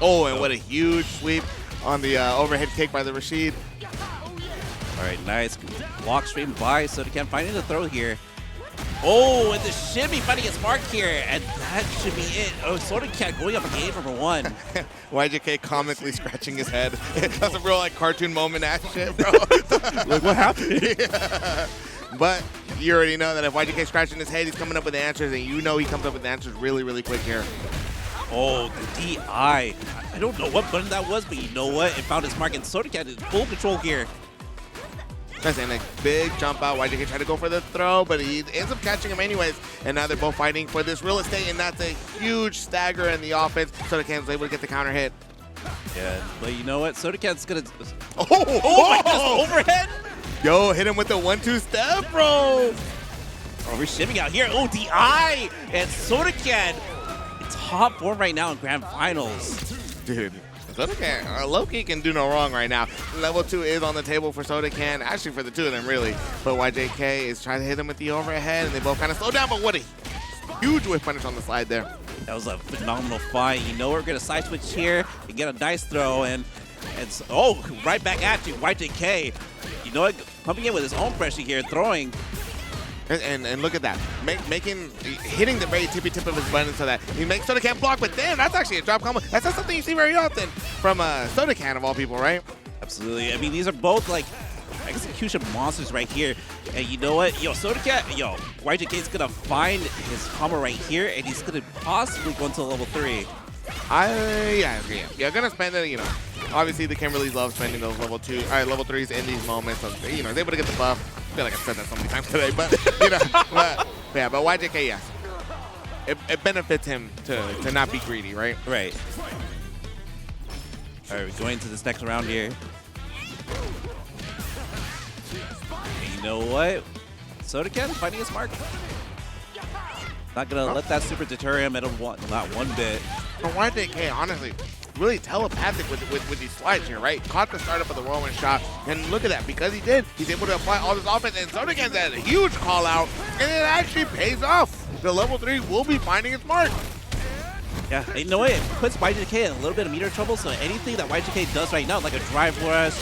Oh, and what a huge sweep on the overhead kick by the Rashid.
All right, nice block stream by SodaCan finding the throw here. Oh, and the shimmy finding its mark here, and that should be it. Oh, SodaCan going up a game number 1.
YJK comically scratching his head. That's a real like cartoon moment ass shit, bro.
Like, what happened?
Yeah. But you already know that if YJK scratching his head, he's coming up with answers, and you know he comes up with answers really, really quick here.
Oh, the DI. I don't know what button that was, but you know what? It found its mark, and SodaCan is full control here.
That's a big jump out. YJK tried to go for the throw, but he ends up catching him anyways. And now they're both fighting for this real estate, and that's a huge stagger in the offense. SodaCan was able to get the counter hit.
Yeah, but you know what? SodaCan's gonna.
Oh
my goodness, overhead!
Yo, hit him with the 1-2 step, bro.
Oh, we're shimming out here. Oh, DI! And SodaCan, top 4 right now in Grand Finals.
Dude, SodaCan, Loki can do no wrong right now. Level 2 is on the table for SodaCan, actually for the two of them, really. But YJK is trying to hit him with the overhead, and they both kind of slow down, but what a huge whiff punish on the slide there.
That was a phenomenal fight. You know we're going to side switch here and get a nice throw, and it's, oh, right back at you, YJK. You know what? Pumping in with his own pressure here, throwing.
And look at that, hitting the very tippy tip of his button so that he makes SodaCan block, but damn, that's actually a drop combo. That's not something you see very often from SodaCan of all people, right?
Absolutely. I mean, these are both like execution monsters right here. And you know what? Yo, SodaCan, YJK's gonna find his combo right here, and he's gonna possibly go into level 3.
Yeah, gonna spend it, obviously the Kimberleys love spending those level 3s in these moments. So, he's able to get the buff. I feel like I've said that so many times today, but but YJK, yes, it benefits him to not be greedy, right?
Right. All right, we're going to this next round here. And you know what? SodaCan finding his mark. Not gonna let that super deter him at not one bit.
But YJK, honestly, really telepathic with these slides here, right? Caught the startup of the whirlwind shot, and look at that. Because he did, he's able to apply all this offense, and SodaCan's had a huge call out, and it actually pays off. The level 3 will be finding its mark.
Yeah, you know what? It puts YJK in a little bit of meter trouble, so anything that YJK does right now, like a drive rush,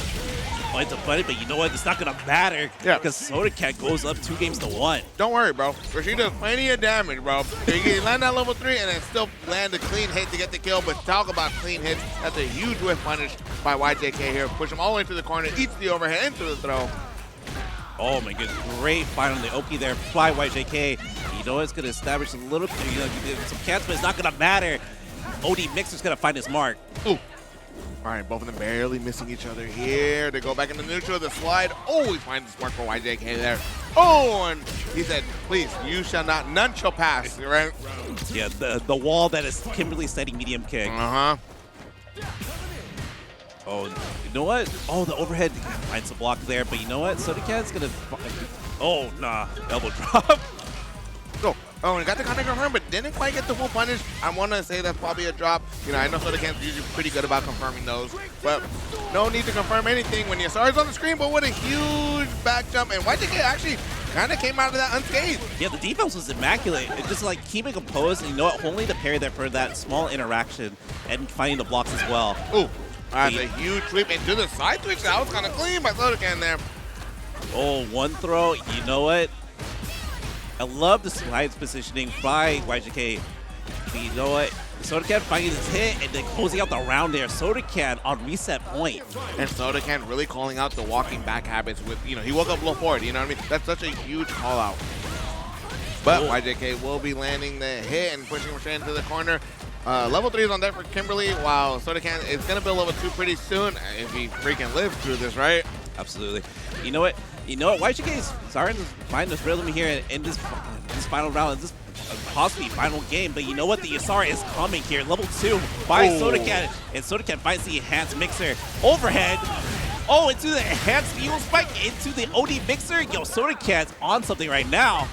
it's a buddy, but you know what? It's not gonna matter because SodaCan goes up 2-1.
Don't worry, bro. Rashid does plenty of damage, bro. You can land that level 3 and then still land a clean hit to get the kill, but talk about clean hits. That's a huge whiff punish by YJK here. Push him all the way to the corner, eats the overhead into the throw.
Oh my goodness, great fight on the Oki there by YJK. You know it's gonna establish a little, some cancel, but it's not gonna matter. OD Mixer's gonna find his mark.
Ooh. All right, both of them barely missing each other here. They go back into neutral, the slide. Oh, he finds the mark for YJK there. Oh, and he said, please, you shall not, none shall pass, right?
Yeah, the wall that is Kimberly setting medium kick.
Uh-huh.
Oh, you know what? Oh, the overhead finds a block there, but you know what? SodaCan's gonna, oh, nah, elbow drop.
Oh, and got the contact confirmed, but didn't quite get the full punish. I want to say that's probably a drop. I know SodaCan's usually pretty good about confirming those, but no need to confirm anything when your SAR's on the screen. But what a huge back jump, and YJK actually kind of came out of that unscathed.
Yeah, the defense was immaculate. It's just like keeping composed and, you know what, holding the parry there for that small interaction and finding the blocks as well.
Ooh, that's a huge sweep into the side twitch. That was kind of clean by SodaCan there.
Oh, one throw. You know what? I love the slide positioning by YJK. But you know what? SodaCan finding his hit and then closing out the round there. SodaCan on reset point.
And SodaCan really calling out the walking back habits with, you know, he woke up low forward, you know what I mean? That's such a huge call out. But YJK will be landing the hit and pushing him straight into the corner. Level 3 is on deck for Kimberly, while SodaCan is going to build level 2 pretty soon if he freaking lives through this, right?
Absolutely. You know what? YJK is starting to find this rhythm here in this final round, in this possibly final game. But you know what? The Yasara is coming here. Level 2 by SodaCan. And SodaCan finds the enhanced mixer. Overhead. Oh, into the enhanced fuel spike. Into the OD mixer. Yo, SodaCan's on something right now.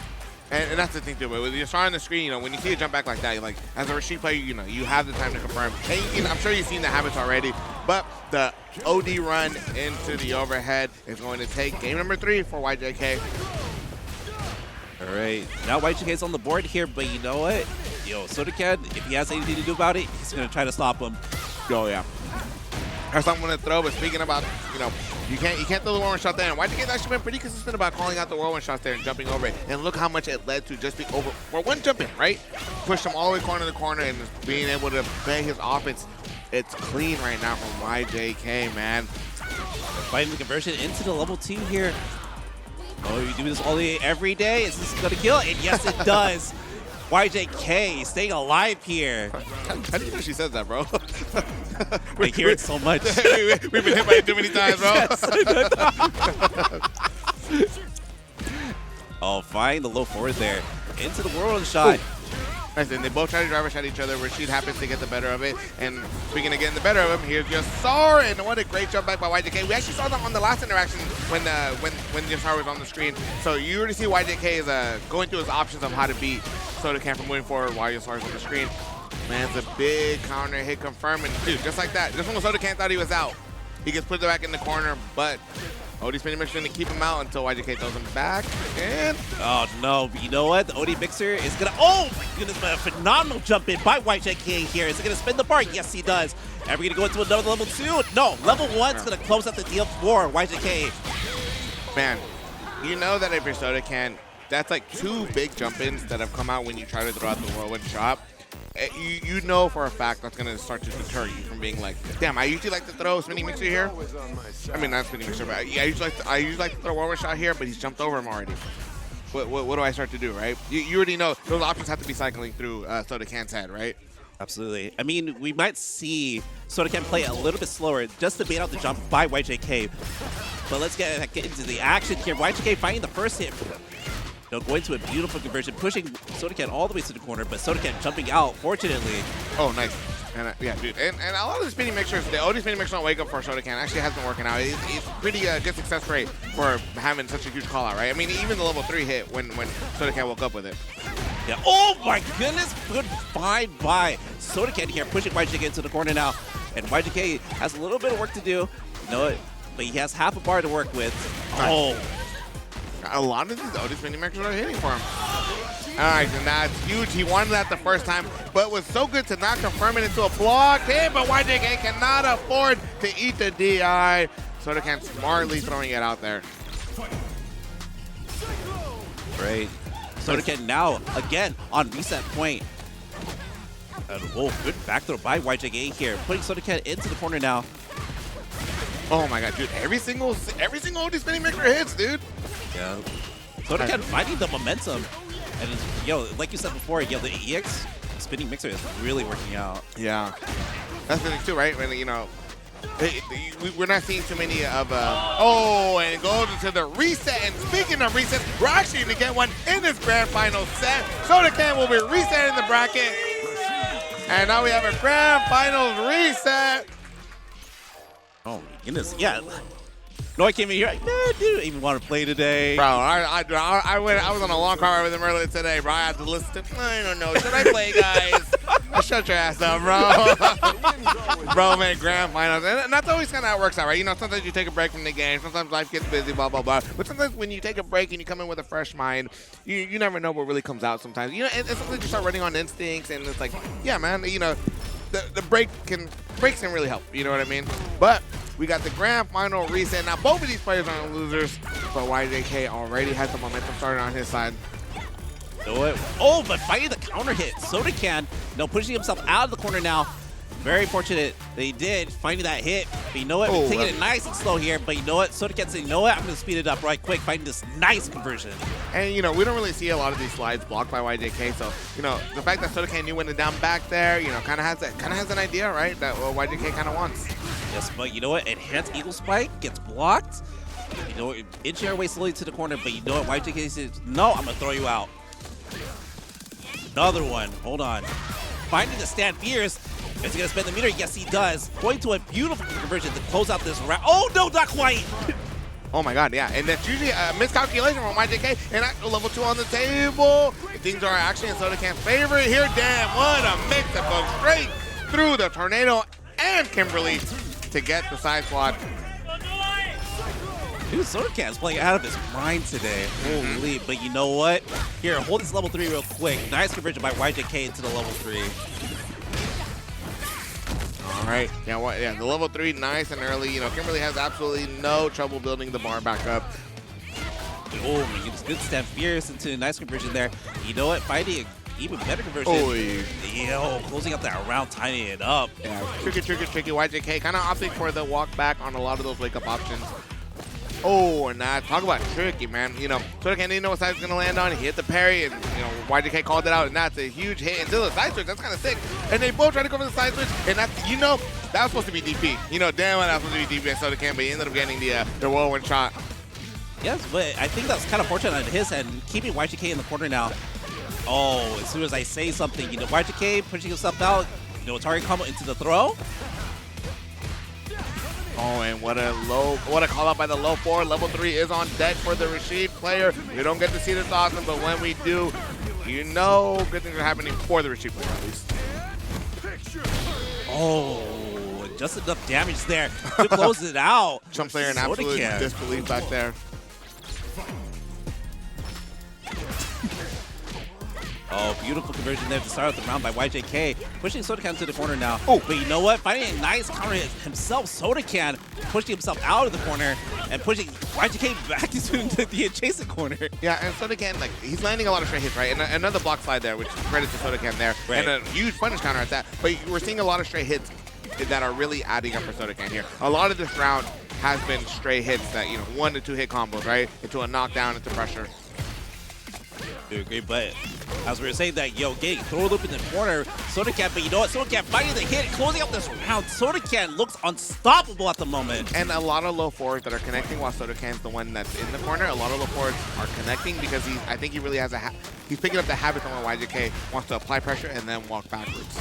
And that's the thing too, but with Yasara on the screen, you know, when you see a jump back like that, you're like, as a Rashid player, you know, you have the time to confirm. And, you know, I'm sure you've seen the habits already, but the OD run into the overhead is going to take game number 3 for YJK.
All right, now YJK's on the board here, but you know what? Yo, SodaCan, if he has anything to do about it, he's going to try to stop him.
Oh, yeah. There's something to throw, but speaking about, you know, you can't throw the whirlwind shot there. And YJK's actually been pretty consistent about calling out the whirlwind shots there and jumping over it. And look how much it led to just be over for one jump in, right? Pushed him all the way corner to corner and just being able to play his offense. It's clean right now from YJK, man.
Fighting the conversion into the level 2 here. Oh, you do this all day, every day? Is this going to kill? And yes, it does. YJK staying alive here.
How do you know she says that, bro?
I hear it so much.
We've been hit by it too many times, bro.
Oh, find the low forward there. Into the whirlwind shot.
Nice, and they both try to drive rush at each other. Rashid happens to get the better of it. And speaking of getting the better of him, here's Yasar. And what a great jump back by YJK. We actually saw that on the last interaction when Yasar was on the screen. So you already see YJK is going through his options of how to beat SodaCan from moving forward while Yasar is on the screen. Man's a big counter hit confirming. Dude, just like that. Just when SodaCan thought he was out, he gets put back in the corner, but OD spinning mixer going to keep him out until YJK throws him back. And
oh no, but you know what? The OD mixer is gonna, oh my goodness, a phenomenal jump in by YJK here. Is it gonna spin the bar? Yes, he does. Are we gonna go into another level 2? No, level 1's gonna close out the deal for YJK.
man, you know that if you're SodaCan, that's like 2 big jump ins that have come out when you try to throw out the whirlwind shot. You know for a fact that's going to start to deter you from being like, damn, I usually like to throw spinning mixer here. I mean, not spinning mixer, but I usually like to throw whirlwind shot here, but he's jumped over him already. What do I start to do, right? You already know those options have to be cycling through SodaCan's head, right?
Absolutely. I mean, we might see SodaCan play a little bit slower just to bait out the jump by YJK. But let's get into the action here. YJK finding the first hit. Going to a beautiful conversion, pushing SodaCan all the way to the corner, but SodaCan jumping out, fortunately.
Oh, nice. And yeah, dude. And a lot of the spinning mixers, the OD spinning mixer on Wake Up for SodaCan actually has been working out. It's pretty good success rate for having such a huge call out, right? I mean, even the level 3 hit when SodaCan woke up with it.
Yeah. Oh my goodness, good find by SodaCan here, pushing YJK into the corner now. And YJK has a little bit of work to do, you know it, but he has half a bar to work with. Oh.
A lot of these OD spinning mixers are hitting for him. All right, and that's huge. He wanted that the first time, but was so good to not confirm it into a block hit, but YJK cannot afford to eat the DI. SodaCan smartly throwing it out there.
Great. SodaCan now, again, on reset point. And, oh, good back throw by YJK here, putting SodaCan into the corner now.
Oh my god, dude. Every single OD spinning mixer hits, dude.
Yeah. SodaCan finding the momentum. And, yo, like you said before, yo, the EX spinning mixer is really working out.
Yeah. That's the thing too, right? When, you know, we're not seeing too many of, oh, and it goes into the reset. And speaking of resets, we're actually going to get one in this grand final set. SodaCan will be resetting the bracket. And now we have a grand finals reset.
Oh my goodness, yeah. No, I came in here like, nah, dude, even want to play today.
Bro, I was on a long car ride with him earlier today, bro. I had to listen to, I don't know, should I play, guys? Shut your ass up, bro. Bro, man, grand finals. And that's always kind of how it works out, right? You know, sometimes you take a break from the game. Sometimes life gets busy, blah, blah, blah. But sometimes when you take a break and you come in with a fresh mind, you never know what really comes out sometimes. You know, and sometimes you start running on instincts, and it's like, yeah, man, you know, the breaks can really help. You know what I mean? But we got the grand final reset. Now, both of these players are losers, but YJK already has the momentum started on his side.
Oh, but fighting the counter hit. SodaCan, pushing himself out of the corner now. Very fortunate they did, finding that hit. But you know what? We're taking it nice and slow here. But you know what? SodaCan said, you know what? I'm going to speed it up right quick, finding this nice conversion. And, you know, we don't really see a lot of these slides blocked by YJK. So, you know, the fact that SodaCan knew when to down back there, you know, kind of has an idea, right? That YJK kind of wants. Yes, but you know what? Enhanced Eagle Spike gets blocked. You know, inching our way slowly to the corner. But you know what? YJK says, no, I'm going to throw you out. Another one. Hold on. Finding the stand fierce. Is he going to spend the meter? Yes, he does. Going to a beautiful conversion to close out this round. Oh, no, not quite.
Oh, my God, yeah. And that's usually a miscalculation from YJK. And actual level 2 on the table. Things are actually in SodaCan's favor here. Damn, what a mix that goes straight through the tornado and Kimberly to get the side swat.
Dude, SodaCan's playing out of his mind today. Holy, but you know what? Here, hold this level 3 real quick. Nice conversion by YJK into the level 3.
All right. Yeah, the level 3, nice and early. You know, Kimberly has absolutely no trouble building the bar back up.
Oh, he gets good stand fierce into a nice conversion there. You know what? Fighting an even better conversion. Yo, closing out that round, tying it up.
Yeah, tricky. YJK kind of opting for the walk back on a lot of those wake-up options. Oh, and talk about tricky, man. You know, SodaCan didn't know what side he was going to land on. He hit the parry, and, you know, YJK called it out, and that's a huge hit. And still a side switch. That's kind of sick. And they both tried to go for the side switch, and that's, you know, that was supposed to be DP. You know, damn well that was supposed to be DP at SodaCan, but he ended up getting the whirlwind shot.
Yes, but I think that's kind of fortunate on his end, keeping YJK in the corner now. Oh, as soon as I say something, you know, YJK pushing himself out, you know, target combo into the throw.
Oh, and what a call out by the low 4. Level 3 is on deck for the Rashid player. We don't get to see this awesome, but when we do, you know good things are happening for the Rashid player at least.
Oh, just enough damage there to close it out.
chumpslayer in absolute disbelief back there.
Oh, beautiful conversion there to start out the round by YJK. Pushing SodaCan to the corner now.
Oh,
but you know what? Finding a nice counter hit himself, SodaCan pushing himself out of the corner and pushing YJK back into the adjacent corner.
Yeah, and SodaCan, like, he's landing a lot of straight hits, right? And another block slide there, which credit to SodaCan there.
Right.
And a huge punish counter at that. But we're seeing a lot of straight hits that are really adding up for SodaCan here. A lot of this round has been straight hits that, you know, 1 to 2 hit combos, right? Into a knockdown, into pressure.
I agree, but as we were saying that, yo, getting throw loop in the corner, SodaCan, but you know what? SodaCan fighting the hit, closing out this round. SodaCan looks unstoppable at the moment.
And a lot of low forwards that are connecting while SodaCan's the one that's in the corner. A lot of low forwards are connecting because I think he really has he's picking up the habit from when YJK wants to apply pressure and then walk backwards.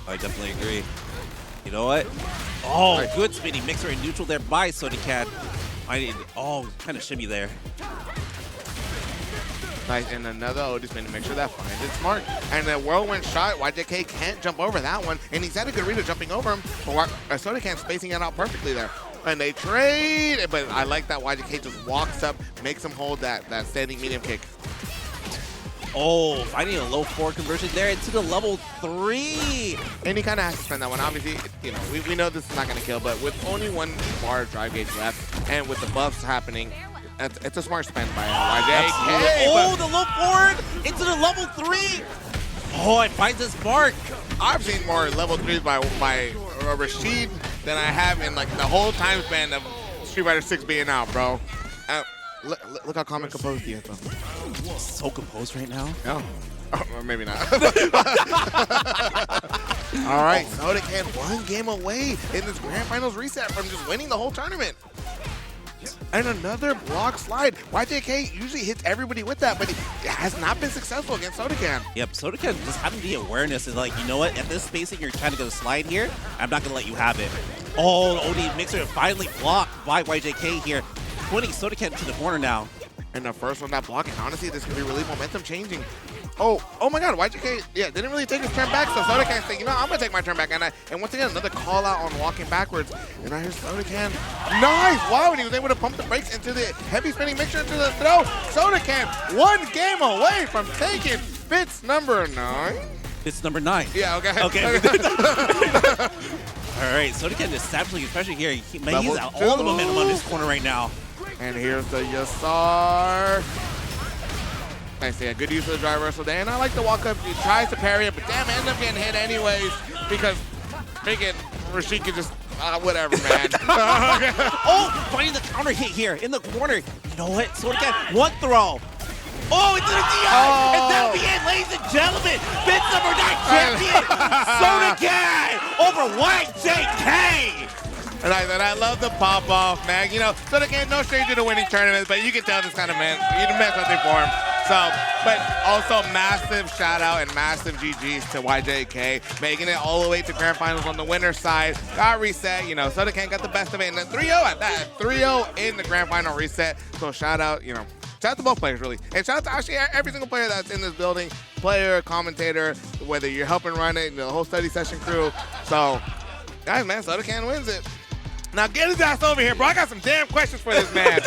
I definitely agree. You know what? Oh, good spinning mixer and neutral there by SodaCan. Kind of shimmy there.
Nice, and another Otis spin to make sure that finds it smart. And a whirlwind shot, YJK can't jump over that one, and he's had a good read of jumping over him, but SodaCan spacing it out perfectly there. And they trade, but I like that YJK just walks up, makes him hold that standing medium kick.
Oh, finding a low 4 conversion there into the level 3.
And he kind of has to spend that one. Obviously, you know, we know this is not going to kill, but with only 1 bar drive gauge left, and with the buffs happening, it's a smart spend by YJK.
Oh, the low forward into the level 3. Oh, it finds his mark.
I've seen more level 3s by Rashid than I have in like the whole time span of Street Fighter 6 being out, bro. Look how calm and composed he is, though.
So composed right now.
No. Oh, or maybe not. All right, SodaCan 1 game away in this Grand Finals reset from just winning the whole tournament. And another block slide. YJK usually hits everybody with that, but it has not been successful against SodaCan.
Yep, SodaCan just having the awareness is like, you know what? At this spacing, you're trying to go slide here. I'm not going to let you have it. Oh, OD mixer finally blocked by YJK here, putting SodaCan to the corner now.
And the first one, that block, and honestly, this could be really momentum changing. Oh my God, YJK, yeah, didn't really take his turn back, so SodaCan saying, you know, I'm gonna take my turn back. And once again, another call out on walking backwards. And I hear SodaCan, nice! Wow, and he was able to pump the brakes into the heavy spinning mixture into the throw. SodaCan, one game away from taking FITS number 9.
It's number 9.
Yeah, okay.
Okay. All right, SodaCan is sapling, especially here. He's out all the momentum on this corner right now.
And here's the Yasar. Nice, yeah, good use of the drive reversal there. And I like the walk up. He tries to parry it, but damn, ends up getting hit anyways because freaking Rashid could just, whatever, man.
Oh, finding the counter hit here in the corner. You know what? SodaCan, one throw. Oh, into the DI.
Oh.
And that'll be it, ladies and gentlemen. FITS number 9 champion, SodaCan over YJK.
And I love the pop off, man. You know, SodaCan, no stranger to winning tournaments, but you can tell this kind of man, you meant something for him. So, but also massive shout out and massive GGs to YJK, making it all the way to grand finals on the winner's side. Got reset, you know, SodaCan got the best of it, and then 3-0 at that. 3-0 in the grand final reset. So shout out, you know, shout out to both players, really. And shout out to actually every single player that's in this building, player, commentator, whether you're helping run it, the whole study session crew. So, guys, man, SodaCan wins it. Now get his ass over here, bro. I got some damn questions for this man.